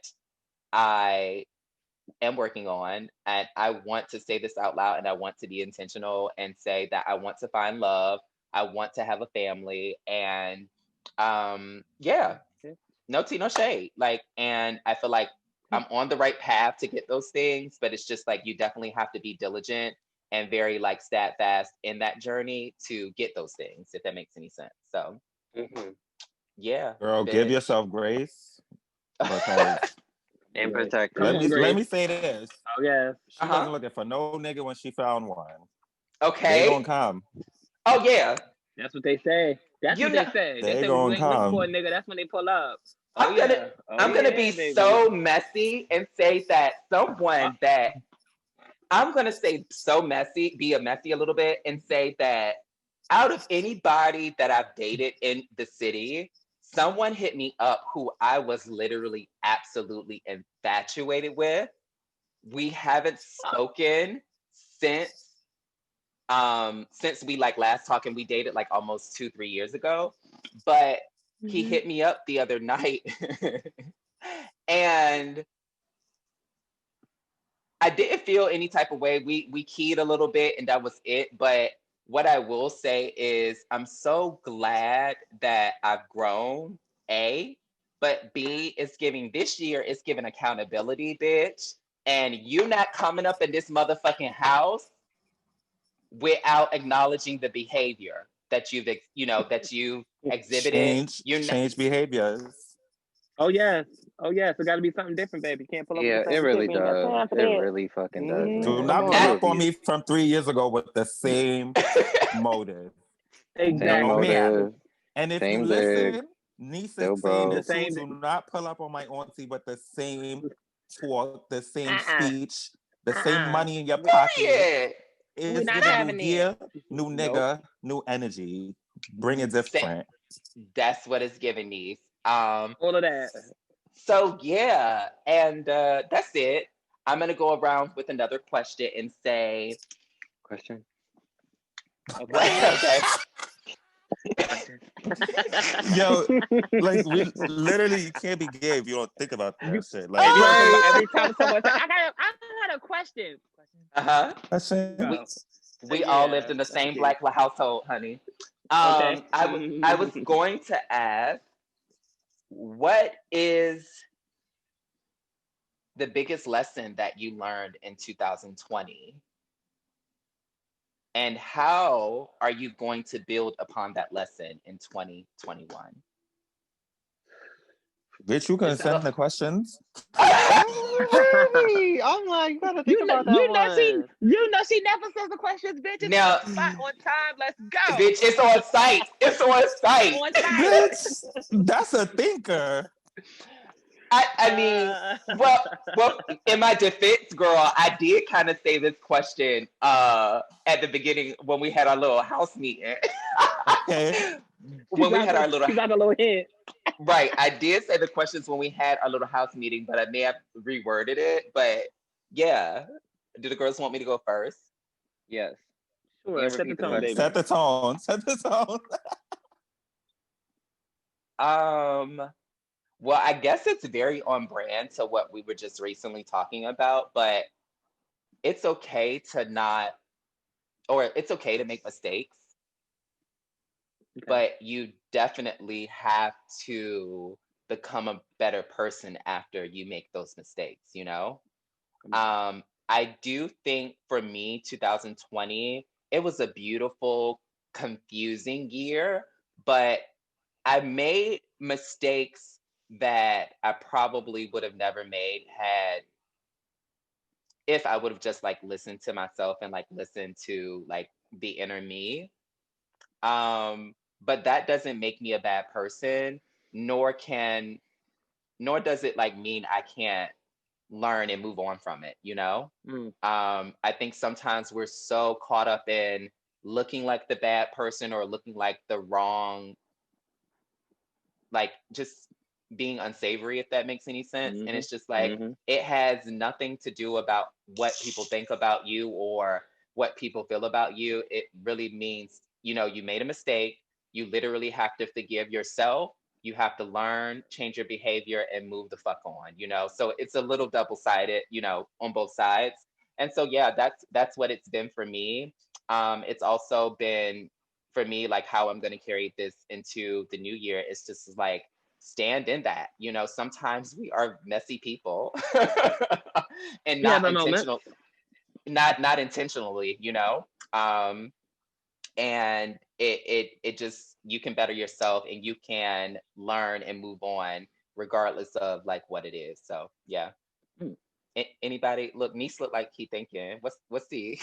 I am working on. And I want to say this out loud and I want to be intentional and say that I want to find love. I want to have a family and yeah, no tea, no shade. Like, and I feel like I'm on the right path to get those things, but it's just like you definitely have to be diligent and very like steadfast in that journey to get those things, if that makes any sense. So yeah. Girl, give bitch. yourself grace. Because And protect Come on, us. let me Grace. say this. Oh yes. She wasn't looking for no nigga when she found one. Okay. They gonna come. Oh yeah. That's what they say. That's You what know- they say. They They say when you gonna ain't looking come. for a nigga, that's when they pull up. I'm gonna Oh, I'm gonna yeah, be baby. so messy and say that someone that I'm gonna say so messy, be a messy a little bit, and say that out of anybody that I've dated in the city, someone hit me up who I was literally absolutely infatuated with. We haven't spoken since since we like last talked, and we dated like almost 2-3 years ago. But he Mhm. hit me up the other night and I didn't feel any type of way. We keyed a little bit and that was it. But what I will say is I'm so glad that I've grown, A, but B, it's giving this year, it's giving accountability, bitch. And you not coming up in this motherfucking house without acknowledging the behavior that that you've exhibited. You're not, Change behaviors. Oh yes. Oh yes. It got to be something different, baby. Can't pull up with Yeah, the it same shit. really We ain't got does. time for It that. really fucking does, Do man. Come not It pull on. up really on is. me from 3 years ago with the same motive. Same No, Exactly. ma'am. motive, And if you same dig, listen, Nisa still saying The broke. this too, same. do not pull up on my auntie with the same talk, the same Uh-uh. speech, the same money in your We, pocket. period. we It's not giving new having it. year, new Nope. nigga, new energy. Bring it different. That's what it's giving me. All of that. So yeah, and that's it. I'm gonna go around with another question and say, Question. Okay. okay, Yo, like we literally you can't be gay if you don't think about that You, shit. if Like, you don't think about right? every time someone say, I got a question. Uh-huh. question. We Go. we all lived Yeah. in the That's same cute. black household, honey. Okay. I was going to ask, what is the biggest lesson that you learned in 2020? And how are you going to build upon that lesson in 2021? Bitch, you can It's a send the questions. Oh, really? I'm like, you gotta think about that one. You know she never says the questions, bitch. It's on now, the spot, on time. Let's go. bitch, it's on site. It's on site. On site. Bitch, that's a thinker. I mean, well, in my defense, girl, I did kind of say this question at the beginning when we had our little house meeting. Okay. When we had our little she got a little hint. right, I did say the questions when we had our little house meeting, but I may have reworded it. But yeah, do the girls want me to go first? Yes. Sure, And set the repeat the tone, baby. Set the tone. Set the tone. Well, I guess it's very on brand to what we were just recently talking about, but it's okay to not, or it's okay to make mistakes, Okay. but you definitely have to become a better person after you make those mistakes, you know? I do think for me, 2020, it was a beautiful, confusing year, but I made mistakes that I probably would have never made had if I would have just like listened to myself and like listened to like the inner me. But that doesn't make me a bad person, nor can nor does it like mean I can't learn and move on from it, you know? Mm. I think sometimes we're so caught up in looking like the bad person or looking like the wrong, like just being unsavory, if that makes any sense. And Mhm. it's just like, Mhm. it has nothing to do about what people think about you or what people feel about you. It really means, you made a mistake. You literally have to forgive yourself. You have to learn, change your behavior, and move the fuck on, So it's a little double-sided, on both sides. And so yeah, that's what it's been for me. It's also been for me like how I'm gonna carry this into the new year. It's just like stand in that. Sometimes we are messy people and We have not a moment. intentional, not intentionally, and it just you can better yourself and you can learn and move on regardless of like what it is. So yeah. Mm. Anybody look, Niece look like he thinking. What's the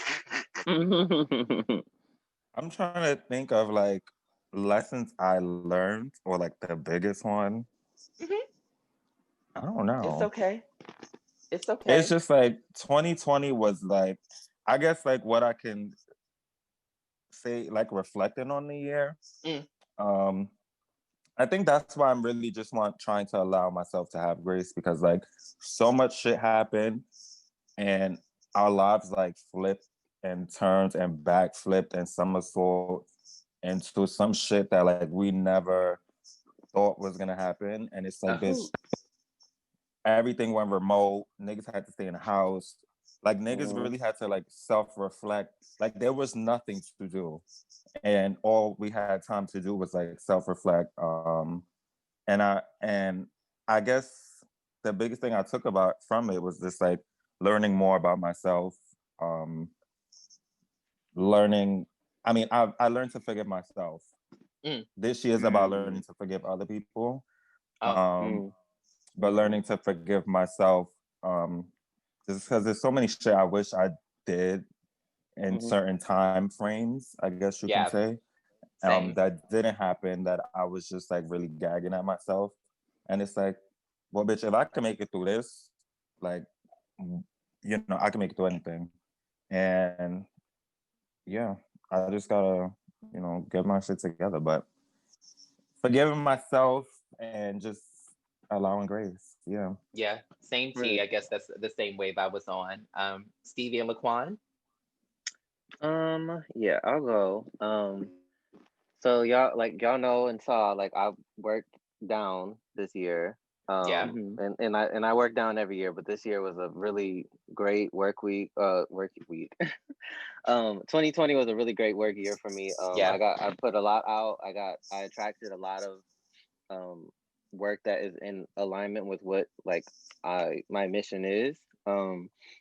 I'm trying to think of like lessons I learned or like the biggest one. I don't It's know. okay. It's It's okay. just like 2020 was like, I guess like what I can say, like reflecting on the year. Mm. Um, I think that's why I'm really just trying to allow myself to have grace because like so much shit happened and our lives like flipped and turned and backflipped and somersault into some shit that like we never thought was gonna happen. And it's like, bitch, Who? everything went remote. Niggas had to stay in the house. Like niggas Mhm. really had to like self-reflect. Like there was nothing to do. And all we had time to do was like self-reflect. And I guess the biggest thing I took about from it was just like learning more about myself. Um, learning. I mean, I learned to forgive myself. Mm. This year is about learning Mm. to forgive other people. Oh. Um, Mm. but learning to forgive myself. Just because there's so many shit I wish I did in Mhm. certain time frames, I guess you can Yeah. say, Same. that didn't happen, that I was just like really gagging at myself. And it's like, well, bitch, if I can make it through this, like, I can make it through anything. And yeah, I just gotta, get my shit together. But forgiving myself and just allowing grace. Yeah. Yeah. Same T. Right. I guess that's the same wave I was on. Stevie and Laquan. Yeah, I'll go. So y'all know and saw like I worked down this year. Yeah. Mhm. And I work down every year, but this year was a really great work week. 2020 was a really great work year for me. Yeah. I put a lot out. I attracted a lot of um work that is in alignment with what like my mission is.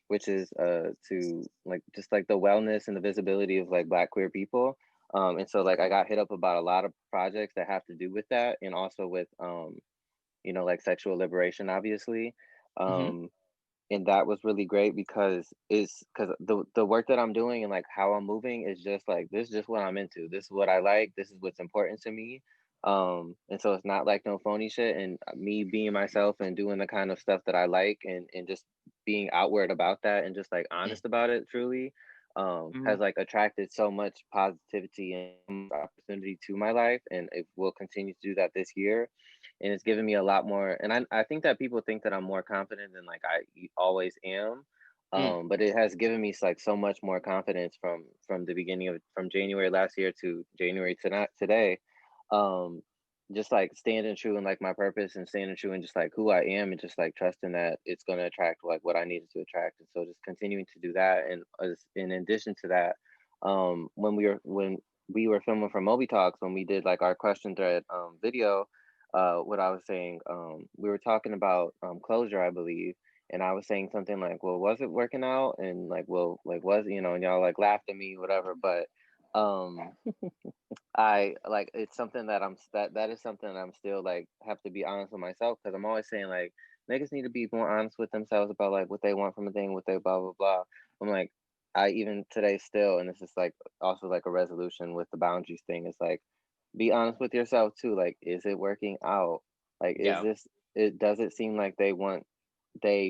Which is to like just like the wellness and the visibility of like Black queer people. And so like I got hit up about a lot of projects that have to do with that, and also with like sexual liberation, obviously. Hmm. Um, and that was really great because the work that I'm doing and like how I'm moving is just like this is just what I'm into. This is what I like. This is what's important to me. And so it's not like no phony shit, and me being myself and doing the kind of stuff that I like, and just being outward about that and just like Mm. honest about it truly has Mhm. like attracted so much positivity and opportunity to my life, and it will continue to do that this year. And it's given me a lot more, and I think that people think that I'm more confident than like I always am. Mm. But it has given me like so much more confidence from the beginning of from January last year to January to not today. um just like standing true in like my purpose and standing true in just like who I am, and just like trusting that it's going to attract like what I needed to attract. And so just continuing to do that. And in addition to that, when we were filming for Moby Talks, when we did like our question thread video, what I was saying, we were talking about closure, I believe. And I was saying something like, well, was it working out? And like, well, like, was, and y'all like laughed at me, whatever. But um, I like, it's something that that is something that I'm still like, have to be honest with myself. Cause I'm always saying like, niggas need to be more honest with themselves about like what they want from a thing, what they blah, blah, blah. I'm like, I even today still, and this is like also like a resolution with the boundaries thing. It's like, be honest with yourself too. Like, is it working out? Like, is Yeah. this it? Does it seem like they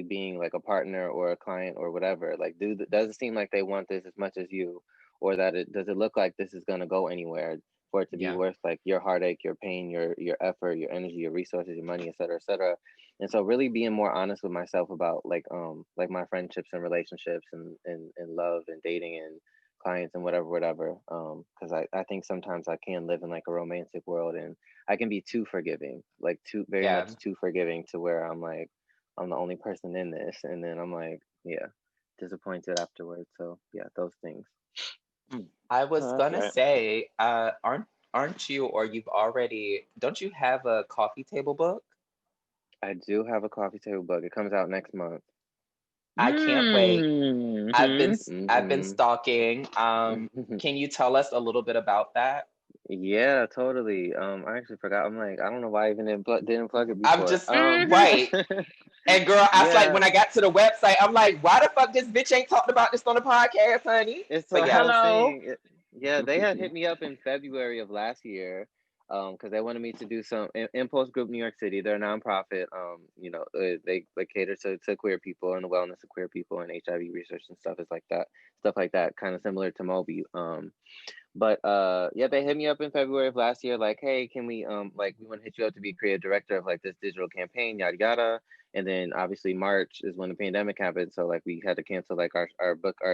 being like a partner or a client or whatever? Like, does it seem like they want this as much as you, or that it does it look like this is gonna go anywhere for it to be Yeah. worth like your heartache, your pain, your effort, your energy, your resources, your money, et cetera, et cetera. And so really being more honest with myself about like my friendships and relationships and love and dating and clients and whatever. Because I think sometimes I can live in like a romantic world, and I can be too forgiving, like too very Yeah. much too forgiving, to where I'm like, I'm the only person in this, and then I'm like, yeah, disappointed afterwards. So yeah, those things. I was Oh, that's gonna right. say, aren't you, or you've already, don't you have a coffee table book? I do have a coffee table book. It comes out next month. I can't wait. Mhm. I've been Mm-hmm. stalking. Can you tell us a little bit about that? Yeah, totally. I actually forgot. I'm like, I don't know why I even didn't plug it I'm before. just Mhm. right. And girl, I was like, Yeah, when I got to the website, I'm like, why the fuck this bitch ain't talked about this on the podcast, honey? it's But a yeah. whole Hello. thing. Yeah, they had hit me up in February of last year. because they wanted me to do some Impulse Group New York City. They're a nonprofit. They cater to queer people and the wellness of queer people and HIV research and stuff is like that. Stuff like that, kind of similar to Moby. But yeah, they hit me up in February of last year, like, hey, can we we want to hit you up to be creative director of like this digital campaign, yada yada. And then obviously March is when the pandemic happened, so like we had to cancel like our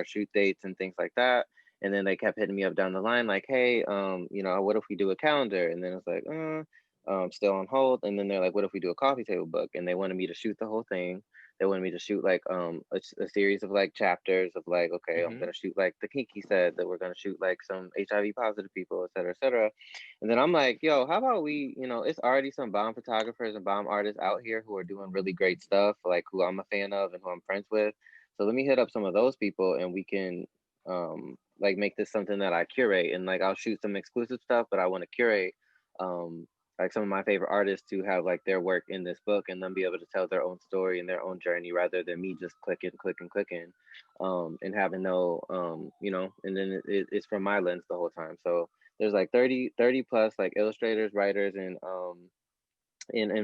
shoot dates and things like that. And then they kept hitting me up down the line, like, hey, what if we do a calendar? And then it's like, still on hold. And then they're like, what if we do a coffee table book? And they wanted me to shoot the whole thing. They wanted me to shoot like a series of like chapters of like, okay, I'm gonna shoot like the Kinky said that we're gonna shoot like some HIV positive people, et cetera, et cetera. And then I'm like, yo, how about we, it's already some bomb photographers and bomb artists out here who are doing really great stuff, like who I'm a fan of and who I'm friends with. So let me hit up some of those people and we can like make this something that I curate, and like I'll shoot some exclusive stuff, but I want to curate like some of my favorite artists to have like their work in this book and then be able to tell their own story and their own journey rather than me just clicking and having no and then it's from my lens the whole time. So there's like 30 plus like illustrators, writers, and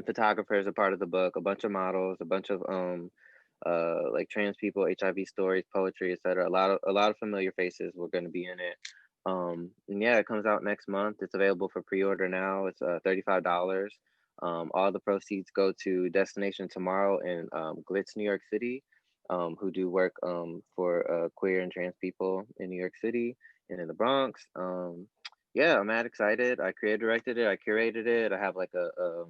photographers a part of the book, a bunch of models, a bunch of like trans people, HIV stories, poetry, etc. A lot of familiar faces were going to be in it. And yeah, it comes out next month. It's available for pre-order now. It's $35. All the proceeds go to Destination Tomorrow and Glitz New York City, who do work for queer and trans people in New York City and in the Bronx. Yeah, I'm mad excited. I creative directed it. I curated it. I have like a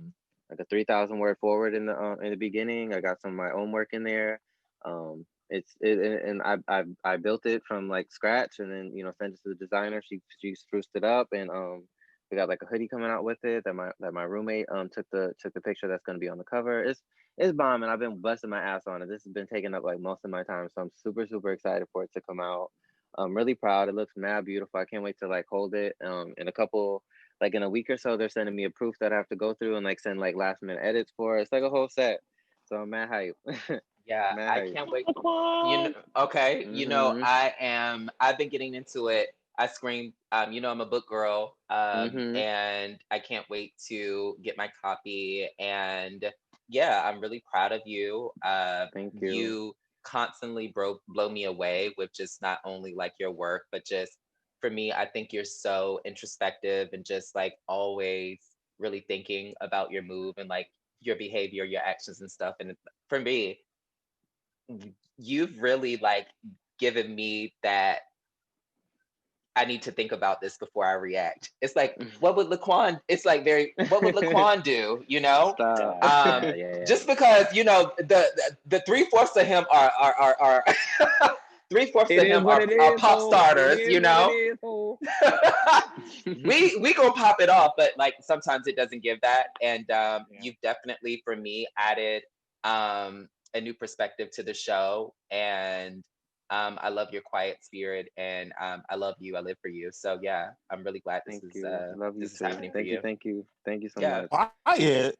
3,000 word forward in the beginning. I got some of my own work in there. And I built it from like scratch, and then sent it to the designer. She spruced it up, and we got like a hoodie coming out with it that my roommate took the picture that's going to be on the cover. It's bomb, and I've been busting my ass on it. This has been taking up like most of my time, so I'm super excited for it to come out. I'm really proud. It looks mad beautiful. I can't wait to like hold it. In a week or so, they're sending me a proof that I have to go through and like send like last minute edits for. It's like a whole set. So I'm mad hype. Yeah, Mad I hype. can't wait. Laquan! Okay, Mhm. I've been getting into it. I scream, I'm a book girl, Mhm. and I can't wait to get my copy. And yeah, I'm really proud of you. Thank you. You constantly blow me away with just not only like your work, but just for me, I think you're so introspective and just like always really thinking about your move and like your behavior, your actions and stuff. And for me, you've really like given me that I need to think about this before I react. It's like, what would Laquan? It's like what would Laquan do? Stop. Yeah. Just because the 3/4 of him are 3/4 It of is him what it are is, pop ho. starters. It is what it is, ho. We gonna pop it off, but like sometimes it doesn't give that. And you've definitely for me added a new perspective to the show, and I love your quiet spirit, and I love you. I live for you. So yeah, I'm really glad Thank you. Love you this is too. happening for you. Thank you so Yeah. much. Quiet.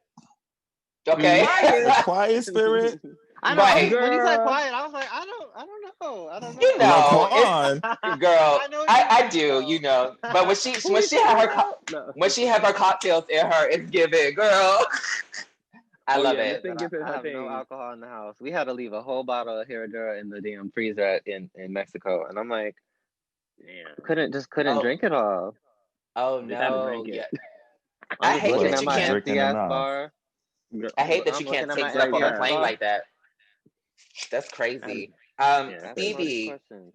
Okay. The quiet spirit. I know. Right. When you said Girl. quiet, I was like, I don't know. You know, Laquan. girl. I know what I you do. mean, But when she Who we had talking her about? No. when she had her cocktails in her, it's giving, girl. I Oh, love yeah, it. Miss Thing But gets in I her have no thing. alcohol in the house. We had to leave a whole bottle of Herradura in the damn freezer in Mexico, and I'm like, Yeah. couldn't Oh, drink it all. oh Just had to no. drink it. Yeah. I'm I just hate looking that at you my can't empty Drinking ass enough. bar. Girl, I hate that you I'm can't looking at take my stuff empty on a ass plane bar. like that. That's crazy. yeah. Ask me all these Stevie, questions.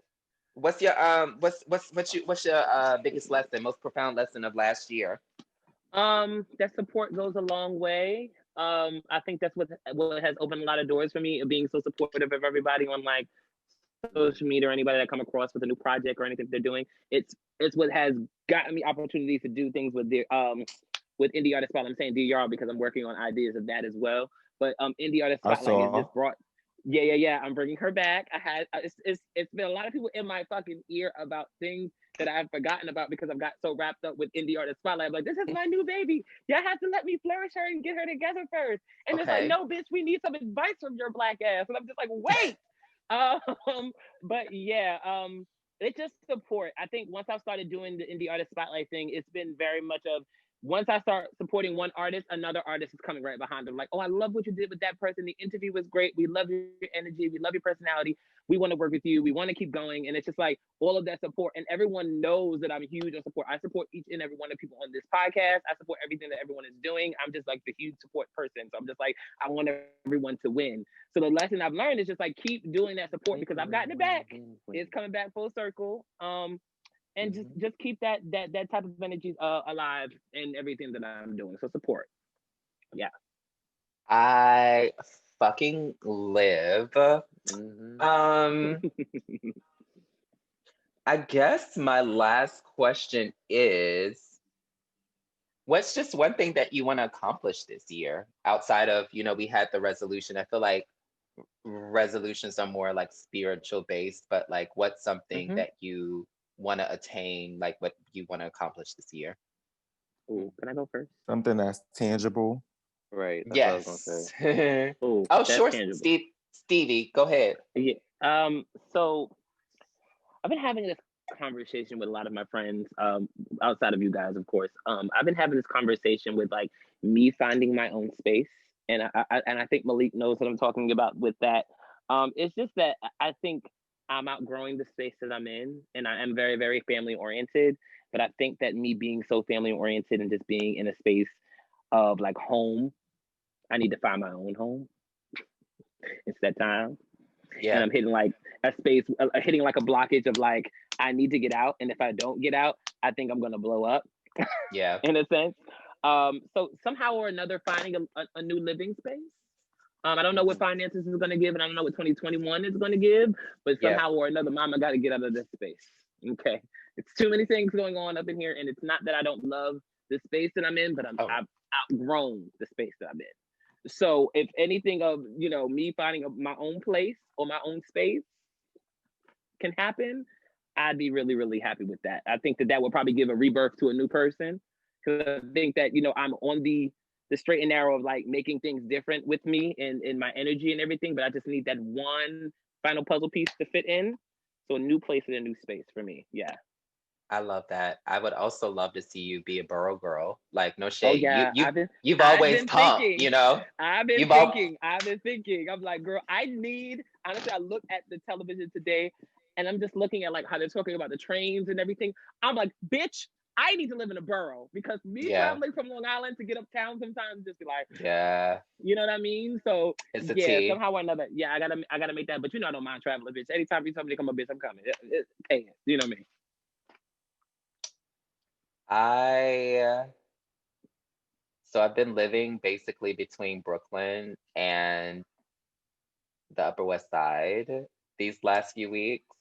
what's your what's your biggest lesson, most profound lesson of last year? That support goes a long way. I think that's what has opened a lot of doors for me, being so supportive of everybody on like social media or anybody that come across with a new project or anything they're doing. It's what has gotten me opportunities to do things with with Indie Artist Spotlight. I'm saying DR because I'm working on ideas of that as well. But Indie Artist I Spotlight has saw. just brought. Yeah. I'm bringing her back. I had it's been a lot of people in my fucking ear about things that I've forgotten about because I've got so wrapped up with Indie Artist Spotlight. I'm like, this is my new baby. Y'all have to let me flourish her and get her together first. And it's like, Okay. no, bitch, we need some advice from your black ass. And I'm just like, wait. But yeah, it's just support. I think once I started doing the Indie Artist Spotlight thing, it's been very much of once I start supporting one artist, another artist is coming right behind them. Like, oh, I love what you did with that person. The interview was great. We love your energy. We love your personality. We want to work with you. We want to keep going. And it's just like all of that support. And everyone knows that I'm huge on support. I support each and every one of the people on this podcast. I support everything that everyone is doing. I'm just like the huge support person. So I'm just like, I want everyone to win. So the lesson I've learned is just like keep doing that support because I've gotten it back. It's coming back full circle. And just keep that type of energy alive in everything that I'm doing. So support. Yeah. I fucking live. I guess my last question is, what's just one thing that you want to accomplish this year outside of, we had the resolution. I feel like resolutions are more like spiritual based, but like what's something that you want to attain, like what you want to accomplish this year? Ooh, can I go first? Something that's tangible. Right. That's Yes. what I was gonna say. Ooh, Oh, that's sure, tangible. Stevie, go ahead. Yeah. So I've been having this conversation with a lot of my friends, outside of you guys, of course. I've been having this conversation with like me finding my own space, and I think Malik knows what I'm talking about with that. It's just that I think I'm outgrowing the space that I'm in, and I am very, very family oriented. But I think that me being so family oriented and just being in a space of like home, I need to find my own home. It's that time. Yeah. And I'm hitting like a space, hitting like a blockage of like, I need to get out. And if I don't get out, I think I'm going to blow up. Yeah. In a sense. So somehow or another, finding a new living space. I don't know what finances is going to give, and I don't know what 2021 is going to give, but somehow or another, mama got to get out of this space. Okay. It's too many things going on up in here, and it's not that I don't love the space that I'm in, but I've outgrown the space that I'm in. So if anything of, me finding my own place or my own space can happen, I'd be really, really happy with that. I think that would probably give a rebirth to a new person. Because I think that, I'm on the straight and narrow of like making things different with me and my energy and everything, but I just need that one final puzzle piece to fit in. So a new place and a new space for me. Yeah. I love that. I would also love to see you be a borough girl. Like, no shade. Oh, yeah. You've always pumped, I've been thinking. I'm like, girl, honestly, I look at the television today and I'm just looking at like how they're talking about the trains and everything. I'm like, bitch, I need to live in a borough because me traveling from Long Island to get uptown sometimes just be like, you know what I mean? So it's a tea. Somehow or another, I gotta make that. But I don't mind traveling, bitch. Anytime you tell me to come up, bitch, I'm coming. Hey, you know me. So I've been living basically between Brooklyn and the Upper West Side these last few weeks.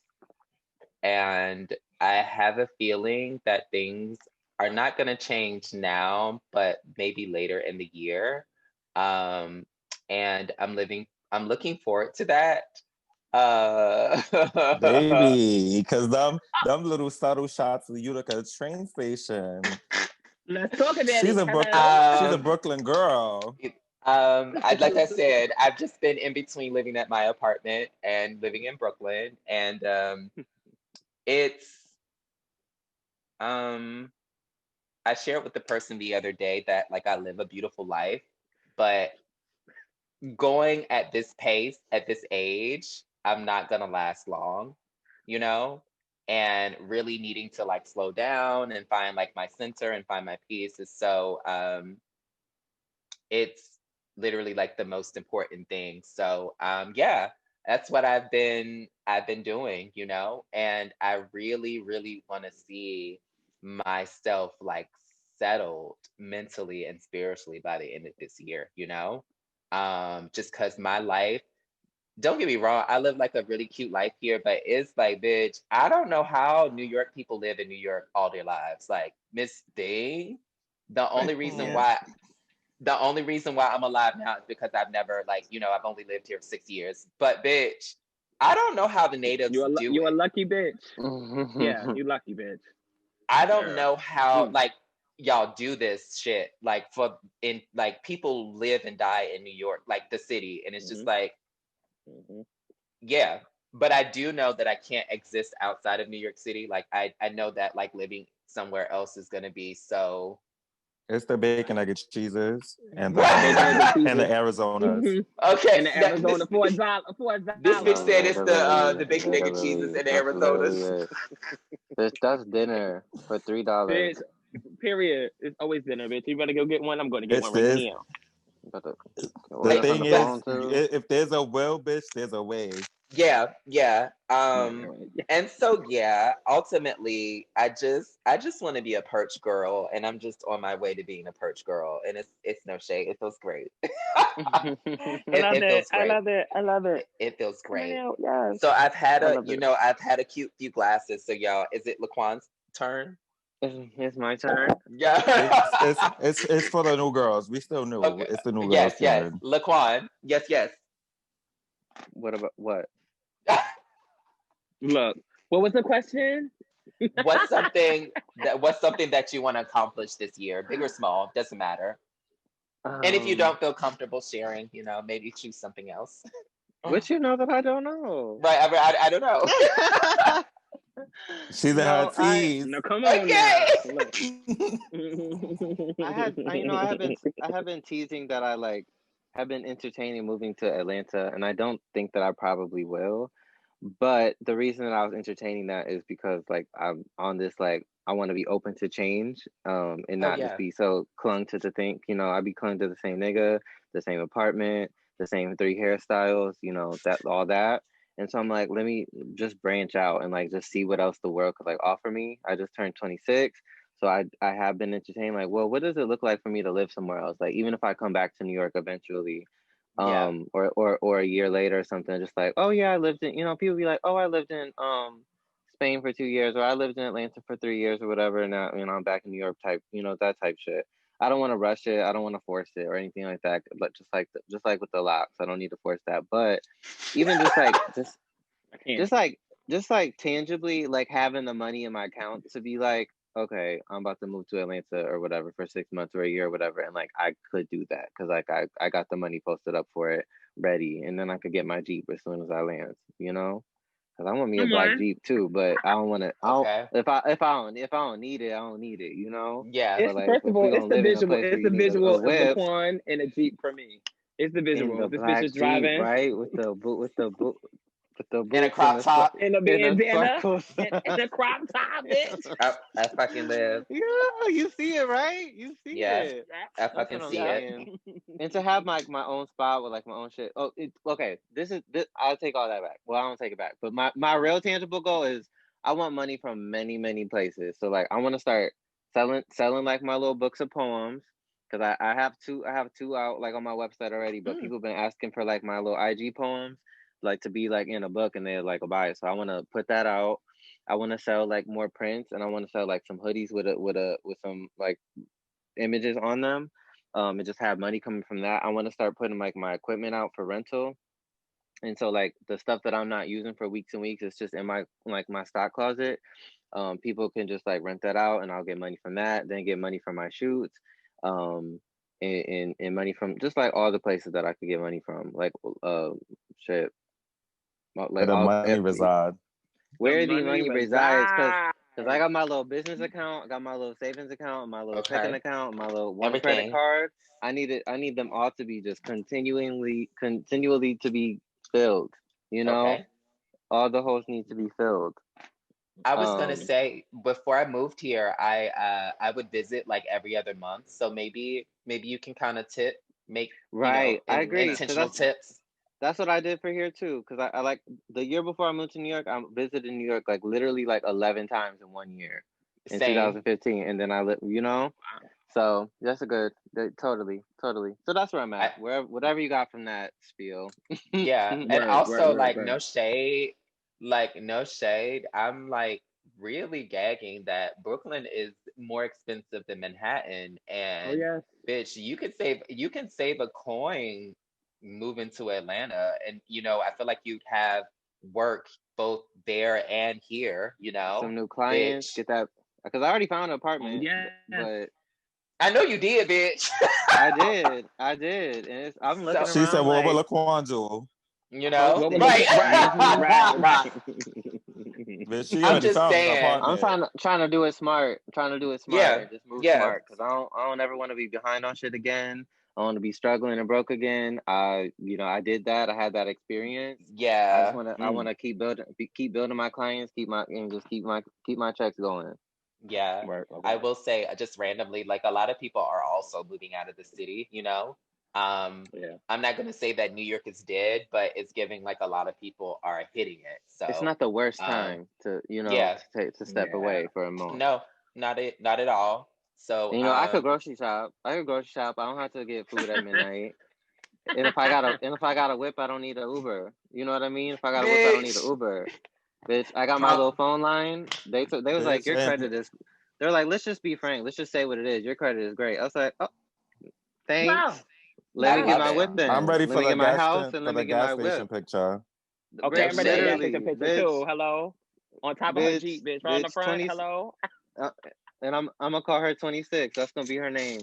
And I have a feeling that things are not going to change now, but maybe later in the year. And I'm looking forward to that. Baby, because them little subtle shots of Utica train station. Let's talk about she's it. She's a Brooklyn girl. Like I said, I've just been in between living at my apartment and living in Brooklyn, and it's I shared with the person the other day that like I live a beautiful life, but going at this pace at this age, I'm not gonna last long, and really needing to like slow down and find like my center and find my peace is so it's literally like the most important thing. So that's what I've been doing, and I really, really want to see myself like settled mentally and spiritually by the end of this year, just because my life, don't get me wrong, I live like a really cute life here, but it's like, bitch, I don't know how New York people live in New York all their lives. Like, Miss Thing, the only reason why I'm alive now is because I've never I've only lived here 6 years. But bitch, I don't know how the natives do it. You're a lucky bitch. Yeah, you lucky bitch. I don't know how y'all do this shit. Like people live and die in New York, like the city, and it's just like but I do know that I can't exist outside of New York City. Like I know that like living somewhere else is gonna be so It's the bacon egg cheeses and the What? Bacon, egg, and and the cheeses. Arizonas. Okay, In the Arizona for $1. this bitch No, said it's the bacon, egg, and literally, cheeses and the that's Arizonas. literally it. That's dinner for $3. Bitch, period. It's always dinner, bitch. You better go get one. I'm going to get It's one right this. now. But The wait on thing the is, phone too. if there's a will, bitch, there's a way. Yeah. And so ultimately I just want to be a perch girl, and I'm just on my way to being a perch girl, and it's no shade. It feels great. I love it. I love it. I love it. It feels great. Yes. So I've had I a love it. I've had a cute few glasses. So y'all, is it Laquan's turn? It's my turn. Yeah. It's for the new girls. We still new. Okay. It's the new girls' Yes. turn. Laquan. Yes. What about what? Look, what was the question? What's something that you want to accomplish this year, big or small, doesn't matter. And if you don't feel comfortable sharing, maybe choose something else. Which you know that I don't know. Right, I don't know. She's in her teeth. No, come on Okay. now. I have been teasing that I have been entertaining moving to Atlanta, and I don't think that I probably will. But the reason that I was entertaining that is because I'm on this I want to be open to change, and not just be so clung to the thing. I be clung to the same nigga, the same apartment, the same 3 hairstyles. That all that. And so I'm like, let me just branch out and just see what else the world could offer me. I just turned 26. So I have been entertained well, what does it look like for me to live somewhere else? Even if I come back to New York eventually, or a year later or something, just oh yeah, I lived in, people be like, oh, I lived in Spain for 2 years, or I lived in Atlanta for 3 years or whatever, and now I'm back in New York type, that type shit. I don't want to rush it. I don't want to force it or anything like that. But just like with the locks, I don't need to force that. But even just tangibly having the money in my account to be okay, I'm about to move to Atlanta or whatever for 6 months or a year or whatever, and I could do that because I got the money posted up for it ready, and then I could get my Jeep as soon as I land, because I want me a black Jeep too, but I don't want to. Okay. If I don't need it, I don't need it, Yeah. It's, But first of all, it's the visual. It's the visual of whip, Laquan in a Jeep for me. It's the visual. This bitch is driving Jeep, right, with the in a crop top, in a bandana, in a crop top, bitch. I fucking live. Yeah, you see it, right? You see it. I fucking see it. And to have my own spot with my own shit. Oh, okay. This I'll take all that back. Well, I don't take it back. But my real tangible goal is I want money from many, many places. So I want to start selling my little books of poems, because I have two out on my website already. But people been asking for my little IG poems, to be in a book, and they're buy it. So I want to put that out. I want to sell more prints, and I want to sell some hoodies with some images on them, and just have money coming from that. I want to start putting my equipment out for rental, and so the stuff that I'm not using for weeks and weeks, it's just in my my stock closet. People can just rent that out, and I'll get money from that. Then get money from my shoots, and money from just all the places that I could get money from, shit. Where the money reside. Where the money resides, because I got my little business account, I got my little savings account, my little checking account, my little one credit card. I need them all to be just continually to be filled. All the holes need to be filled. I was gonna say, before I moved here, I would visit every other month. So maybe you can kind of make I agree, intentional tips. That's what I did for here too, because I the year before I moved to New York, I visited New York literally 11 times in 1 year in 2015, and then I lived, so that's a good, totally. So that's where I'm at. Whatever you got from that spiel. Yeah, and also no shade, no shade. I'm really gagging that Brooklyn is more expensive than Manhattan, and bitch, you can save a coin moving to Atlanta, and I feel like you'd have work both there and here, some new clients, bitch. Get that, because I already found an apartment. But I know you did, bitch. I did, and I'm looking around. She said, "Well, what Laquan do?" Right. Bitch, she I'm already just found an saying. I'm apartment. trying to do it smart. I'm trying to do it smart Yeah, and just move yeah, smart because I don't ever want to be behind on shit again. I want to be struggling and broke again. I did that. I had that experience. yeah. I want to keep building my clients, and just keep my checks going. Yeah, Right. I Okay. will say just randomly, like a lot of people are also moving out of the city, you know. Yeah. I'm not gonna say that New York is dead, but it's giving like a lot of people are hitting it. It's So, not the worst um, time to yeah, to step Yeah. away for a moment. no, not at all. So, And, I could grocery shop. I could grocery shop. I don't have to get food at midnight. And if I got a whip, I don't need an Uber. You know what I mean? If I got a whip, I don't need an bitch, Uber. Bitch, I got my little prop, phone line. They was like, Bitch, your and credit is. They're like, let's just be frank. Let's just say what it is. Your credit is great. I was like, oh, Wow. thanks. Let I me get love my it. whip I'm then. ready Let for me the get my house and for let me the get gas my whip. station picture. Okay, I'm ready for that gas station Literally, picture too. bitch, Hello. On top of her bitch, Jeep, bitch. Right on the bitch, front. Hello. uh, and I'm gonna call her 26. That's gonna be her name.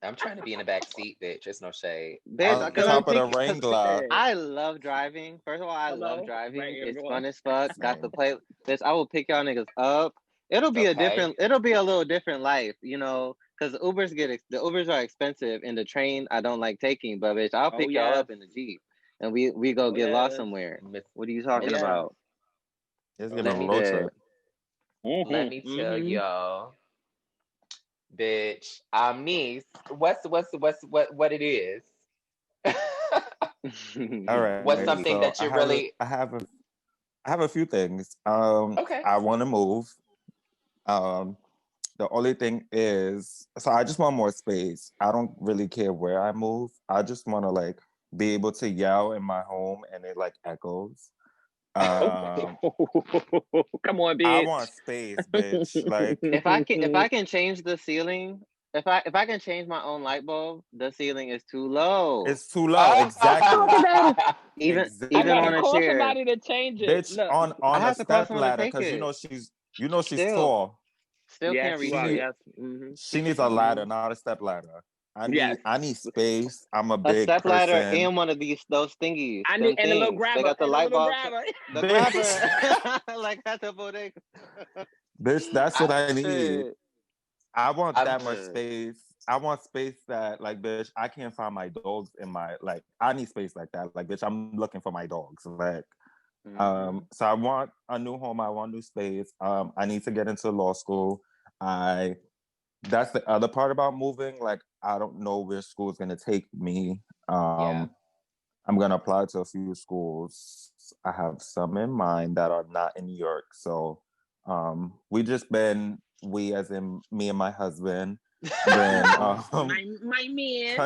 I'm trying to be in the back seat, bitch. It's no shade. I Bitch, On because really, I'm top of the thinking, because Wrangler. Hey. I love driving. First of all, I love Hello. Right driving. here. It's Go on. fun as fuck. Got the Same. play. Bitch, I will pick y'all niggas up. okay. It'll be a little different life, because the Ubers are expensive, and the train I don't like taking. But bitch, I'll Oh pick y'all yes. up in the Jeep, and we go Oh get lost yes. somewhere. Miss- What are you Oh talking Miss- yes. about? It's Oh giving Let a me road yes. Shit. trip. let me Mm-hmm. tell Mm-hmm. y'all, bitch. Niece, what it is? All What's right. something So that you really I have a few things. okay? I want to move. Um, the only thing is, so I just want more space. I don't really care where I move. I just want to like be able to yell in my home and it like echoes. Um, Come on, I bitch. want space, bitch. Like If I can change the ceiling, if I can change my own light bulb, the ceiling is too low. it's too low. Oh, Exactly. Talking about it. I Even gotta on a Exactly. call chair. somebody to change it. Bitch Look. I on a have to call step someone to ladder take because it. she's Still, tall. still Yes, can't you reach are. She it. Yes. Mm-hmm. she needs a ladder, Mm. not a step ladder. Yes. I need space. I'm a A big step ladder person. and one of those thingies, I need them and a little things. They grabber got the and a light little bulb, grabber. the Bitch. grabber, like at the bodega. Bitch, that's what I, I need. Shit, I want I'm that much shit. space. I want space that like bitch, I can't find my dogs in my like I need space like that. Like bitch, I'm looking for my dogs. Like Hmm. so I want a new home, I want new space. I need to get into law school. I That's the other part about moving. Like I don't know where school is gonna take me. yeah. I'm gonna apply to a few schools. I have some in mind that are not in New York. So we as in me and my husband, been My man.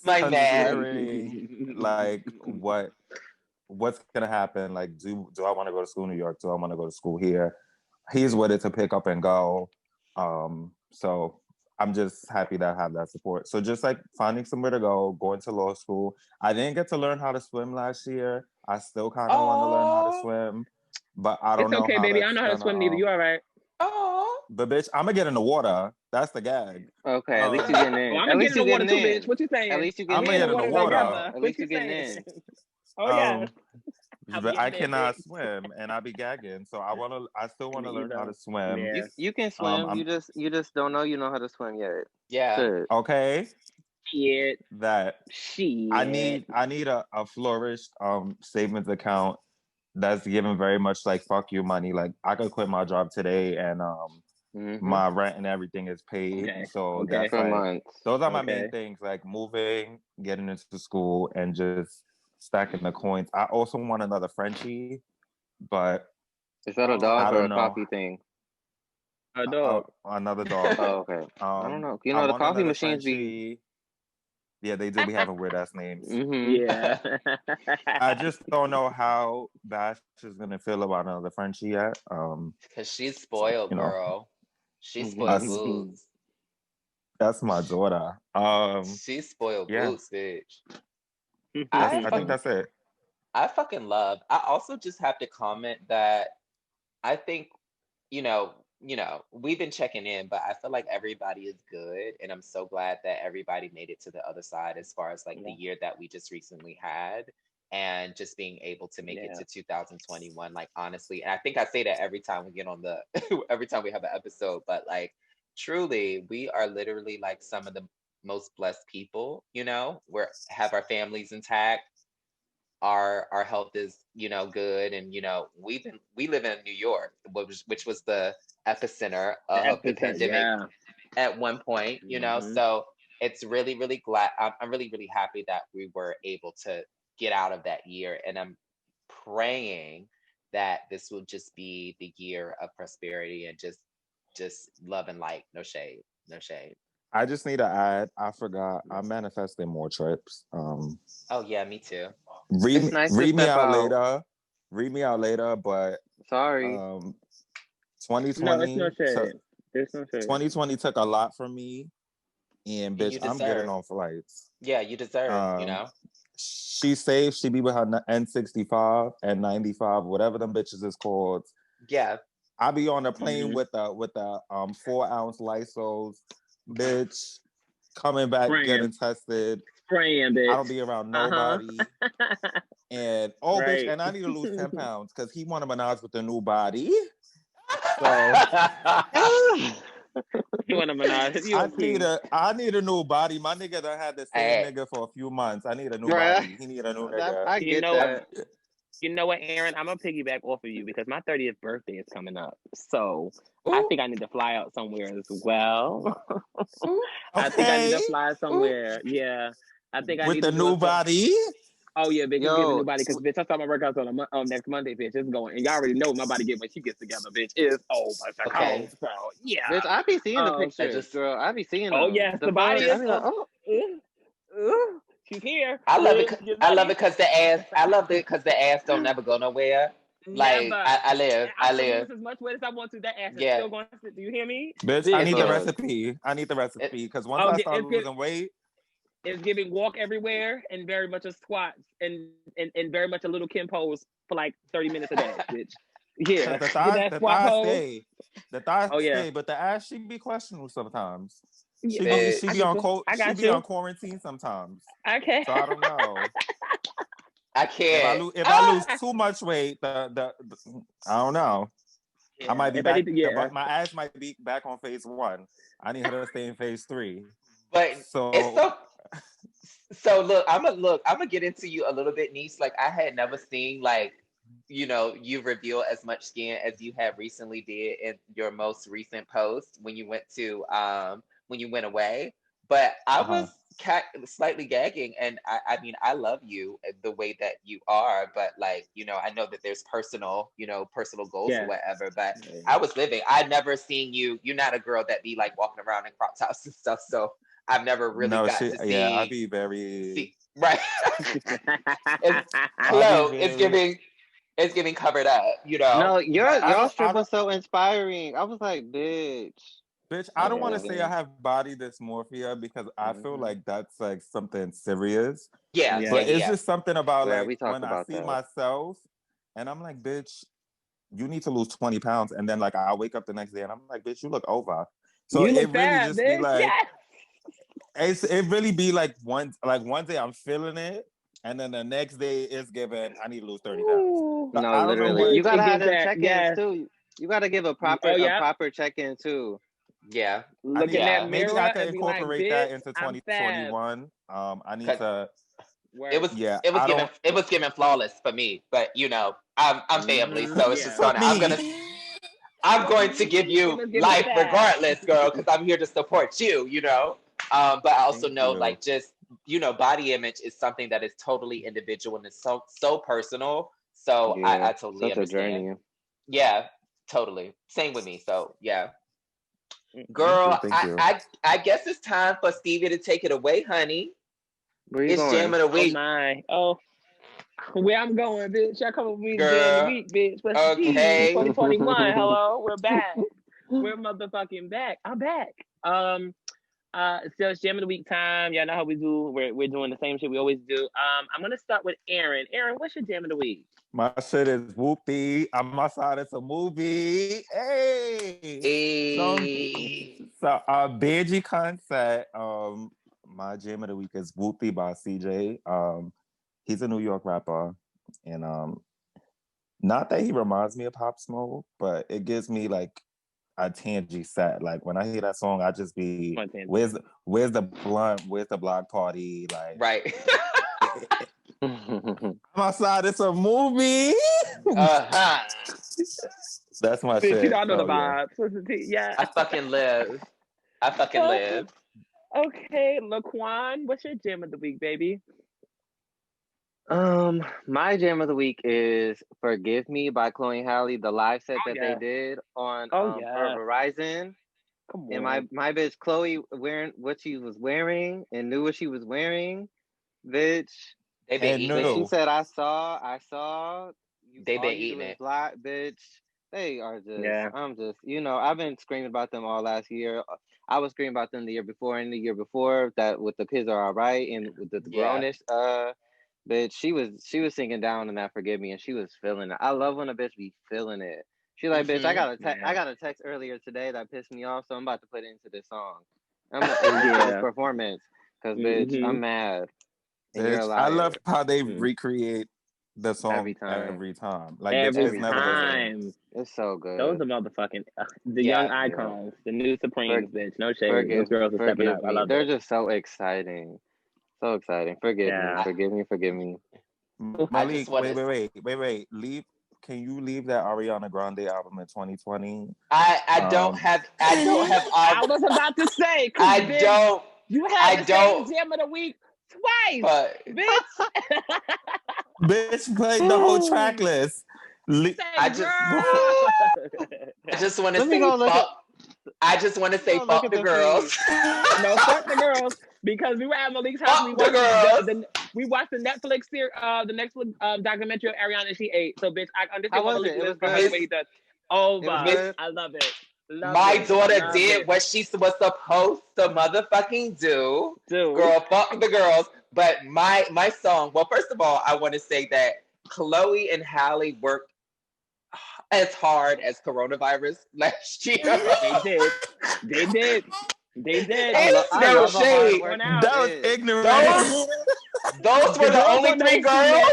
My man. considering like what's gonna happen. Like do I want to go to school in New York? Do I want to go to school here? He's ready to pick up and go. So I'm just happy that I have that support. So just like finding somewhere to go, going to law school. I didn't get to learn how to swim last year. I still kind of want to learn how to Oh, swim, but I It's don't know okay, how baby. I don't that's know how to gonna swim neither. You all right? oh. but bitch, I'm gonna get in the water. That's the gag. Okay, at least you Um getting Oh, in. I'm At gonna get least in you the water getting too, bitch. in. What you At saying? least you I'm getting We gonna in the get in in. the water water. together. At What least you you getting saying? in. Oh yeah. Um I'll but be in I there, bitch. cannot swim and I be gagging. So I still wanna Me learn how to either. swim. Yeah. You can swim. I'm You just don't know you know how to swim yet. Yeah. Shit. okay. Shit. That Shit. I need a flourished savings account that's giving very much like fuck you money. Like I could quit my job today and Mm-hmm. my rent and everything is paid. Okay. So Okay. that's For like months. those are my main Okay. things, like moving, getting into school, and just stacking the coins. I also want another Frenchie, but Is that a I dog or Oh, don't a know. coffee thing? a dog. Another dog. Oh, okay. I don't know. You I know the want coffee another machines be. Frenchie. Yeah, they do be having weird ass names. Mm-hmm. Yeah. I just don't know how Bash is gonna feel about another Frenchie yet. Cause she's So spoiled, you know, girl. She's spoiled us boots. that's my daughter. She's spoiled Yeah, boots, bitch. I think that's it. I fucking love. I also just have to comment that I think, we've been checking in, but I feel like everybody is good, and I'm so glad that everybody made it to the other side as far as like the Yeah. year that we just recently had. and just being able to make it Yeah. to 2021. Like honestly, and I think I say that every time we get on the every time we have an episode, but like truly, we are literally like some of the most blessed people, we're have our families intact, our health is, good, and we live in New York, which was the epicenter The of the epicenter, pandemic yeah. at one point, Mhm. so it's really, really glad. I'm really, really happy that we were able to get out of that year, and I'm praying that this will just be the year of prosperity and just love and light. No shade, no shade. I just need to add, I forgot, I'm manifesting more trips. Oh yeah, me too. It's nice to Read me step out out. later. Read me out later, but Sorry. um No, it's no 2020 took shade. There's no shade. 2020 took a lot from me, and And bitch, you I'm getting deserve. on flights. Yeah, you deserve. She safe, she be with her N65 and 95, whatever them bitches is called. Yeah. I be on the plane Mhm. with the 4-ounce Lysols, bitch, coming back Spraying. getting tested. Spraying, bitch. I don't be around nobody. And bitch, Right. and I need to lose 10 pounds because he want to Minaj with the new body. So You want a Minaj? You okay? I need a new body. My nigga done had the same Hey, nigga for a few months. I need a new Right. body. He need a new nigga. I You get know, that. you know what, Aaron? I'm gonna piggyback off of you because my 30th birthday is coming up. So I ooh, think I need to fly out somewhere as well. ooh, I think I need Okay. to fly ooh. somewhere. Yeah. I think I With need the to do new it. body. Oh yeah, bitch, it's giving new Yo, body because bitch, I start my workouts on next Monday, bitch. It's going, and y'all already know what my body get when she gets together, bitch. It's over the Okay. cold. So yeah. bitch, I be seeing the Um. I pictures, just girl. I be seeing Oh them. yes, The the body post. I is. be like, oh, She's here. I love it. Get I love ready. it because the ass. I love it because the ass don't never go nowhere. Like Never. I live. I I can live. lose as much weight as I want to. That ass is Yeah. still going to sit. Do you hear me? Bitch, I This need the bitch. look. recipe. I need the It, recipe. Because once Oh, I yeah, start losing weight, it's giving walk everywhere and very much a squats and very much a little Kim pose for like 30 minutes a day, bitch. Yeah, because get that the squat thighs pose. stay. The thighs Oh yeah, stay, but the ass she be questionable sometimes. yeah. Oh, bitch. I get you. I She got be on you. quarantine sometimes. Okay. So I don't know. I can't. If I lose too much weight, I don't know. I Yeah. might be If I back. need to, yeah. My ass might be back on phase 1. I need her to stay in phase 3. But it's So so. So look, I'm gonna get into you a little bit, niece. Like I had never seen like, you reveal as much skin as you have recently did in your most recent post when you went away. But I uh-huh. was slightly gagging, and I mean I love you the way that you are, but like I know that there's personal goals or Yeah. whatever. But I was living. I never seen you. You're not a girl that be like walking around in crop tops and stuff. So I've never really No, got to I be very see right. It's I'll be clothes. It's very giving covered up, No, But your I strip don't was so inspiring. I was like, bitch. bitch, I I'm don't want to Yeah. say I living. have body dysmorphia because I feel Hmm. like that's like something serious. yeah, Yeah. yeah, But yeah, it's yeah. just something about Yeah, like we talked when I about see that. myself and I'm like, bitch, you need to lose 20 pounds. And then like I wake up the next day and I'm like, bitch, you look over. So You it look really fab, just be bitch. like, Yes. it really be like one day I'm feeling it. And then the next day it's given, I need to lose 30 pounds. Ooh. So No, I don't know literally. what You Bitch, it gotta have gives them that. check-ins Yes. too. You gotta give Oh a yeah. proper check-in too. Yeah, Look in that yeah. maybe I mirror could and be like, incorporate that bitch, into I'm fab. 2021. I need Cause to it Word. was yeah, it was I given don't it was given flawless for me. But I'm family, so it's just Yeah. for gonna me. I'm For going to give me, it you was giving life fab. regardless, girl, because I'm here to support you. But I also Thank know you. like just body image is something that is totally individual and it's so personal. So Yeah, I totally such a understand. journey. Yeah, totally. Same with me. So yeah. Thank you. Girl, Thank I, you. I I guess it's time for Stevie to take it away, honey. Where you It's jam going? of the Oh week, my. Oh, where I'm going, bitch. Y'all come with me to jam the girl. week, bitch. Let's see. Okay. 2021. Hello, we're back. We're motherfucking back. I'm back. So it's jam of the week time. Y'all know how we do. We're doing the same shit we always do. I'm gonna start with Aaron. Aaron, what's your jam of the week? My shit is whoopty. I'm outside. It's a movie. Hey. So Hey. Benji Concept. My jam of the week is Whoopty by CJ. He's a New York rapper, and not that he reminds me of Pop Smoke, but it gives me like a Tangy set. Like when I hear that song, I just be, where's the blunt? Where's the block party? Like, Right. I'm outside. It's a movie. Uh-huh. That's my Bitch, shit. you know I know the So, yeah. vibes. Yeah. I fucking live. I fucking live. Okay, Laquan, what's your jam of the week, baby? My jam of the week is "Forgive Me" by Chloe and Halle, the live set that they did on for Verizon. Come on. And my bitch Chloe wearing what she was wearing and knew what she was wearing, bitch. They been eating it. She said, I saw. They been eating it. Black, bitch. They are just, I'm just, I've been screaming about them all last year. I was screaming about them the year before and the year before, that with the Kids Are Alright and with the grownish, bitch, she was singing down in that "Forgive Me" and she was feeling it. I love when a bitch be feeling it. She like, bitch, I got a text earlier today that pissed me off, so I'm about to put it into this song. I'm this performance, because bitch, I'm mad. Bitch, I love how they recreate the song every time. Like every never time. It's so good. Those are motherfucking young icons, the new Supremes, bitch. No shade. Those girls are stepping up. I love They're just so exciting. So exciting. Forgive me. Malik, wait. Can you leave that Ariana Grande album in 2020? I don't have. I was about to say. You had the same jam of the week twice, but bitch. Bitch played the whole track list. I just want to say fuck. I just want to say fuck the girls. No, fuck the girls. Because we were at Malik's house. We watched the Netflix series, the Netflix documentary of Ariana, and she ate. So, bitch, I understand what Malik is for her the way he does. Oh, I love it. My daughter did what she was supposed to motherfucking do. Girl, fuck the girls. But my song, well, first of all, I want to say that Chloe and Halle worked as hard as coronavirus last year. They did. It's no shade. That was ignorant. Those were the only three girls.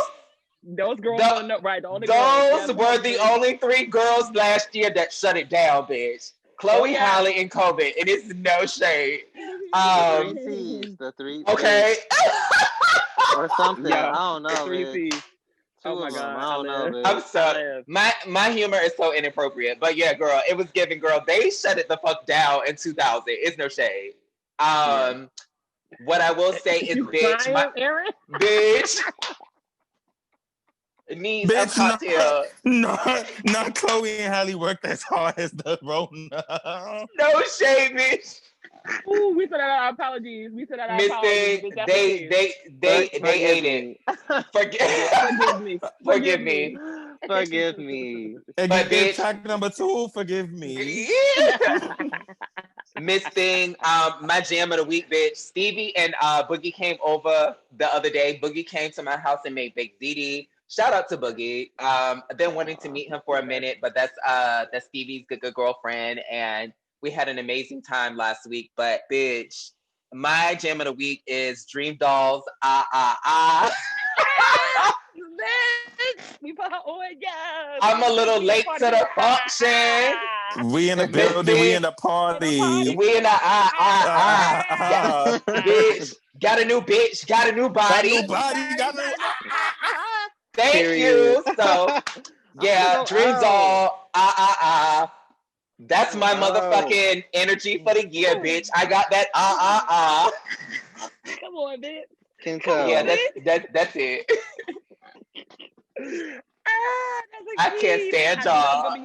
Those girls don't know, right? The only those were the only three girls last year that shut it down, bitch. Chloe, Halle, and COVID. It is no shade. The three. Okay. Or something. I don't know. 3 C's. Oh my God. I don't know. I'm sorry. My humor is so inappropriate. But yeah, girl, it was giving, girl. They shut it the fuck down in 2000. It's no shade. What I will say is, bitch, bitch. Needs a cocktail. Not Chloe and Halle worked as hard as the Rona. No shade, bitch. Ooh, we said our apologies. They ate it. Forgive me. And but bitch, track number 2, forgive me. Miss Thing, my jam of the week, bitch. Stevie and Boogie came over the other day. Boogie came to my house and made baked ziti. Shout out to Boogie. I've been wanting to meet him for a minute, but that's Stevie's good girlfriend, and we had an amazing time last week. But bitch, my jam of the week is Dream Dolls. We put her on, yes. I'm a little late to the function. We in the building, we in the party. We in the bitch. Got a new bitch, got a new body. Thank you. So yeah, Dream Doll. That's my motherfucking energy for the year, bitch. I got that Come on, bitch. Can tell. Yeah, that's it. I can't stand y'all. I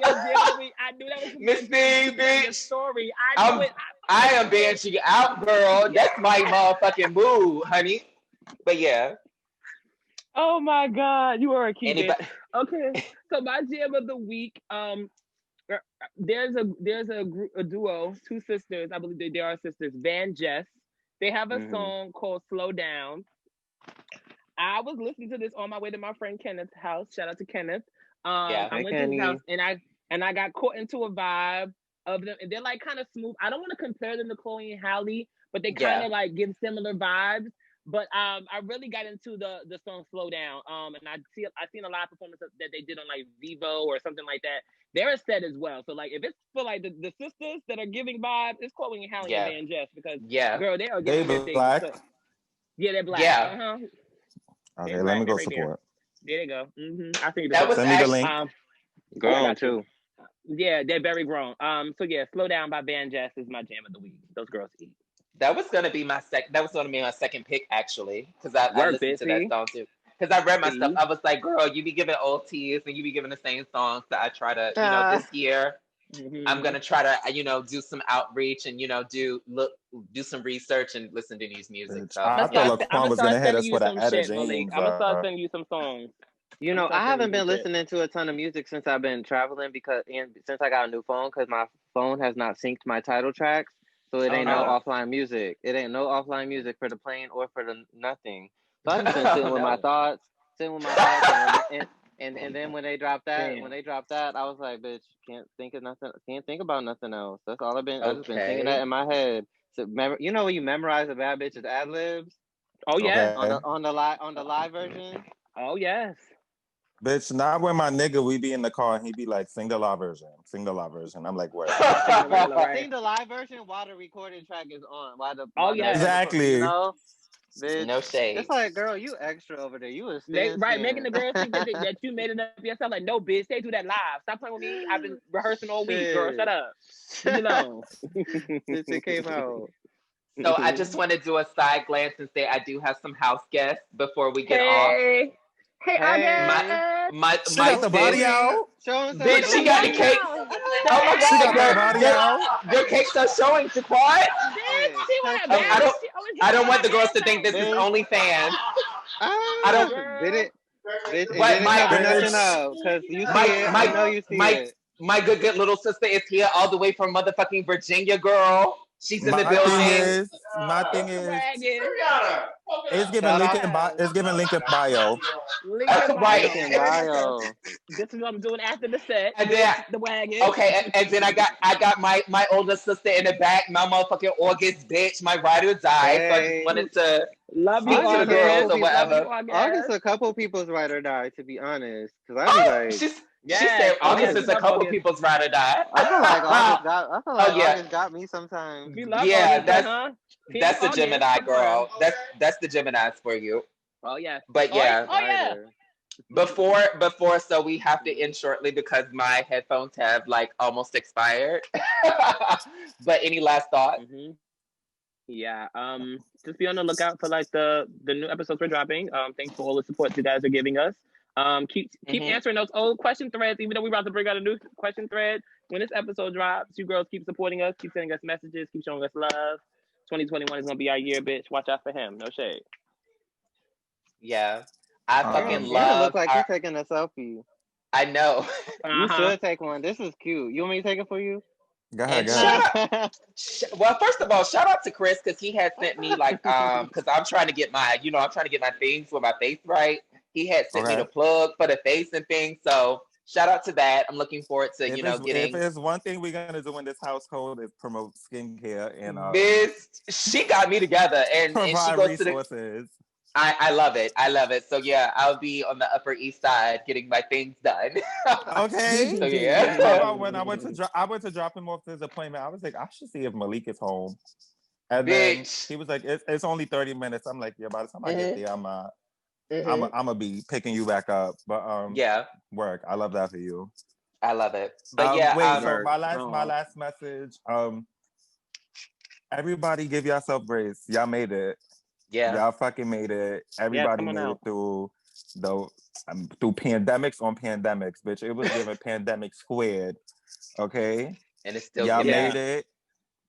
knew that was Miss Thing, bitch. Story. I am banshee out, girl. That's my motherfucking mood, honey. But yeah. Oh my God, you are a key. Okay, so my jam of the week. There's a duo, 2 sisters. I believe they are sisters. Van Jess. They have a song called "Slow Down." I was listening to this on my way to my friend Kenneth's house. Shout out to Kenneth. I went to his house and I got caught into a vibe of them. And they're like kind of smooth. I don't want to compare them to Chloe and Halle, but they kind of like give similar vibes. But I really got into the song "Slow Down." And I seen a lot of performances that they did on like Vivo or something like that. They're a set as well. So like if it's for like the sisters that are giving vibes, it's Chloe and Halle and Yeah. Van Jess because Yeah. girl, they are They giving their thing. black. So, yeah, they're black. Yeah. Okay, They're let black. me They're go right there. support. There they go. I think That was Send me the actually link. I Grown got you. too. Yeah, they're very grown. So yeah, "Slow Down" by Van Jess is my jam of the week. Those girls eat. that was gonna be my second pick actually, because I Work, listened to that bitch. song too. Because I read my stuff, See? I was like, girl, you be giving old teas and you be giving the same songs. So I try to, this year I'm gonna try to, do some outreach and do some research and listen to these music. Bitch, So I thought Laquan was gonna hit sending us you with an some Etta shit, Malik. James. I'm gonna start sending you some songs. You I'm know, gonna I start haven't sending you been some shit. listening to a ton of music since I've been traveling since I got a new phone because my phone has not synced my title tracks, so it Oh, ain't no. no offline music. It ain't no offline music for the plane or for the nothing. So I just been sitting with my No. thoughts, and then when they dropped that, Damn. I was like, bitch, can't think about nothing else. That's all I just been singing Okay. that in my head. So you know when you memorize a bad bitch's ad libs Oh yes. Okay. on the live version. Oh yes. Bitch, not when my nigga, we be in the car and he be like, sing the live version. Sing the live version. I'm like, where? Sing the live version while the recorded track is on. yes. Exactly. You know? Bitch. No shade. It's like, girl, you extra over there. You was Right, making the girls think that you made it up yourself. Like, no, bitch, they do that live. Stop playing with me. I've been rehearsing all week, girl. Shut up. Leave me alone. Since it came out. So I just want to do a side glance and say I do have some house guests before we get off. Hey, Hey. My She got the body sis- out. Show us Bitch, she got the cake. Oh my She got god, the body out. your cakes are showing, Jaquan. Bitch, she want a I don't- she always I don't gets want the my girls to ass think out. this is OnlyFans. I don't- did it. Bitch, it But didn't cover Bitch. nothing up because you see it. I know you see it. My good little sister is here all the way from motherfucking Virginia, girl. She's in the My building. thing is, Wagon. it's giving Shout link in bio. It's giving link in bio. Link in Right. Link in bio. This is what I'm doing after the set. And then, The wagon. okay, and then I got my older sister in the back, my motherfucking August bitch, my ride or die. So I Hey. just wanted to Love you, speak to the girls or whatever. August a couple people's ride or die, to be honest. Because I be like, She said August is a couple August. people's ride or die. I feel like yeah. August got me sometimes. We love Yeah, August, that's the August, Gemini come girl. on. That's the Geminis for you. Oh yeah. But yeah, Oh yeah. before, so we have to end shortly because my headphones have like almost expired. But any last thoughts? Mm-hmm. Yeah. Just be on the lookout for like the new episodes we're dropping. Thanks for all the support you guys are giving us. Keep answering those old question threads, even though we're about to bring out a new question thread. When this episode drops, you girls keep supporting us, keep sending us messages, keep showing us love. 2021 is gonna be our year, bitch. Watch out for him. No shade. Yeah. I fucking It love. look like you're taking a selfie. I know. You should take one. This is cute. You want me to take it for you? Go ahead, And go ahead. well, first of all, shout out to Chris because he had sent me like because I'm trying to get my things with my face right. He had sent me the plug for the face and things. So shout out to that. I'm looking forward to getting. If it's one thing we're gonna do in this household is promote skincare and she got me together and she provide goes resources. I love it. I love it. So yeah, I'll be on the Upper East Side getting my things done. Okay. So yeah. How about when I went to drop him off to his appointment, I was like, I should see if Malik is home. And then he was like, it's only 30 minutes. I'm like, yeah, by the time I get there, I'm gonna be picking you back up. But yeah, work. I love that for you. I love it. But yeah, wait. So my last message. Everybody, give yourself grace. Y'all made it. Yeah, y'all fucking made it. Everybody made it through through pandemics on pandemics, bitch. It was given pandemic squared. Okay, and it's still y'all made it.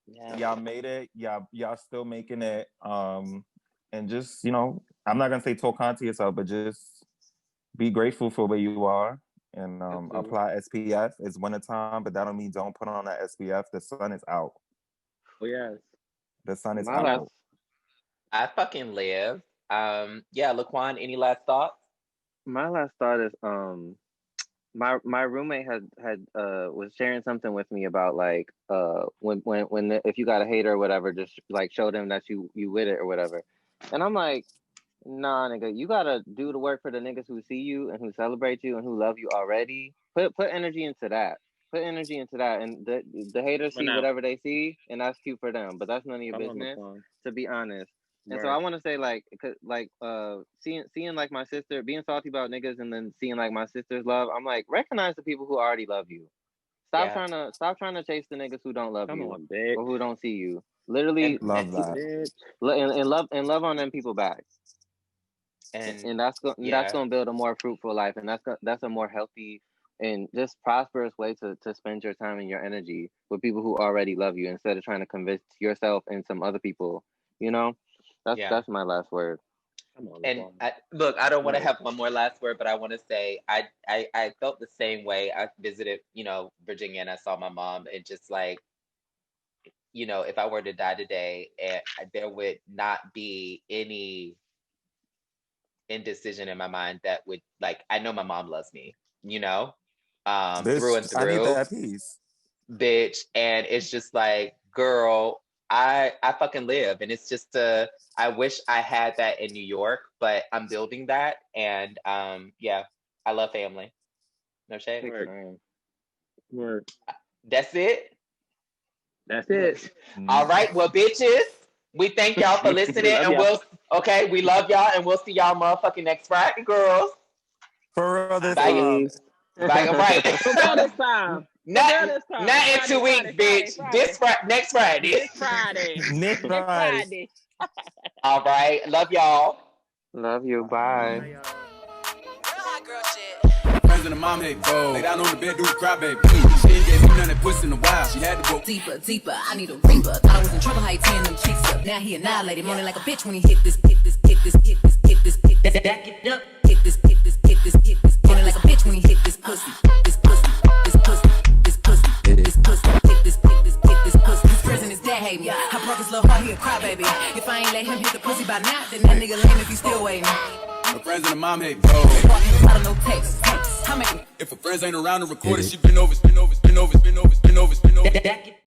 Yeah. Y'all made it. Y'all still making it. And just I'm not gonna say talk on to yourself, but just be grateful for where you are and apply SPF. It's wintertime, but that don't mean don't put on that SPF. The sun is out. Oh yes, the sun is out. I fucking live. Yeah, Laquan, any last thoughts? My last thought is my roommate had was sharing something with me about like when if you got a hater or whatever, just like show them that you with it or whatever. And I'm like, nah, nigga, you gotta do the work for the niggas who see you and who celebrate you and who love you already. Put energy into that. Put energy into that. And the haters But see now- whatever they see, and that's cute for them. But that's none of your I'm on the business, phone. to be honest. And so Right. I want to say, like, seeing like my sister being salty about niggas, and then seeing like my sister's love. I'm like, recognize the people who already love you. Stop trying to chase the niggas who don't love Come you on, bitch. or who don't see you. Literally, Love that. Bitch. and love on them people back. And that's gonna build a more fruitful life, and that's a more healthy and just prosperous way to spend your time and your energy with people who already love you, instead of trying to convince yourself and some other people. You know, that's my last word. Come on, the And phone. look, I don't want to Right. have one more last word, but I want to say I felt the same way. I visited, Virginia, and I saw my mom, and just like, if I were to die today, there would not be any indecision in my mind that would, like, I know my mom loves me, Bitch, through and I need through, that piece. bitch. And it's just like, girl, I fucking live, and it's just I wish I had that in New York, but I'm building that, and yeah, I love family. No shade. Word. Word. That's it. That's it. All right, well, bitches, we thank y'all for listening, Love and y'all. we love y'all, and we'll see y'all motherfucking next Friday, girls. For real this Bye. time. Bye, right. For real this time. Not this time. not in 2 weeks, Friday, bitch. Next Friday. This Friday. Nick This Friday. Friday. All right, love y'all. Love you. Bye. Real hot girl shit. Friends and the mom hate gold. Lay down on the bed, do the cry, baby. She ain't gave me none of that pussy in a while. She had to go Deeper, deeper, I need a reaper. Thought I was in trouble, how he tearing them cheeks up. Now he annihilated, moaning like a bitch when he hit this. Back it up. Hit this. Moaning like a bitch when he hit this pussy. This pussy. Hit this pussy. His prison is dead, hate me. I broke his little heart, he a crybaby. If I ain't let him hit the pussy by now, then that nigga lame if he still waiting. her friends and the mom hate gold. Walking without no text. I make him If her friends ain't around to record it, she been over.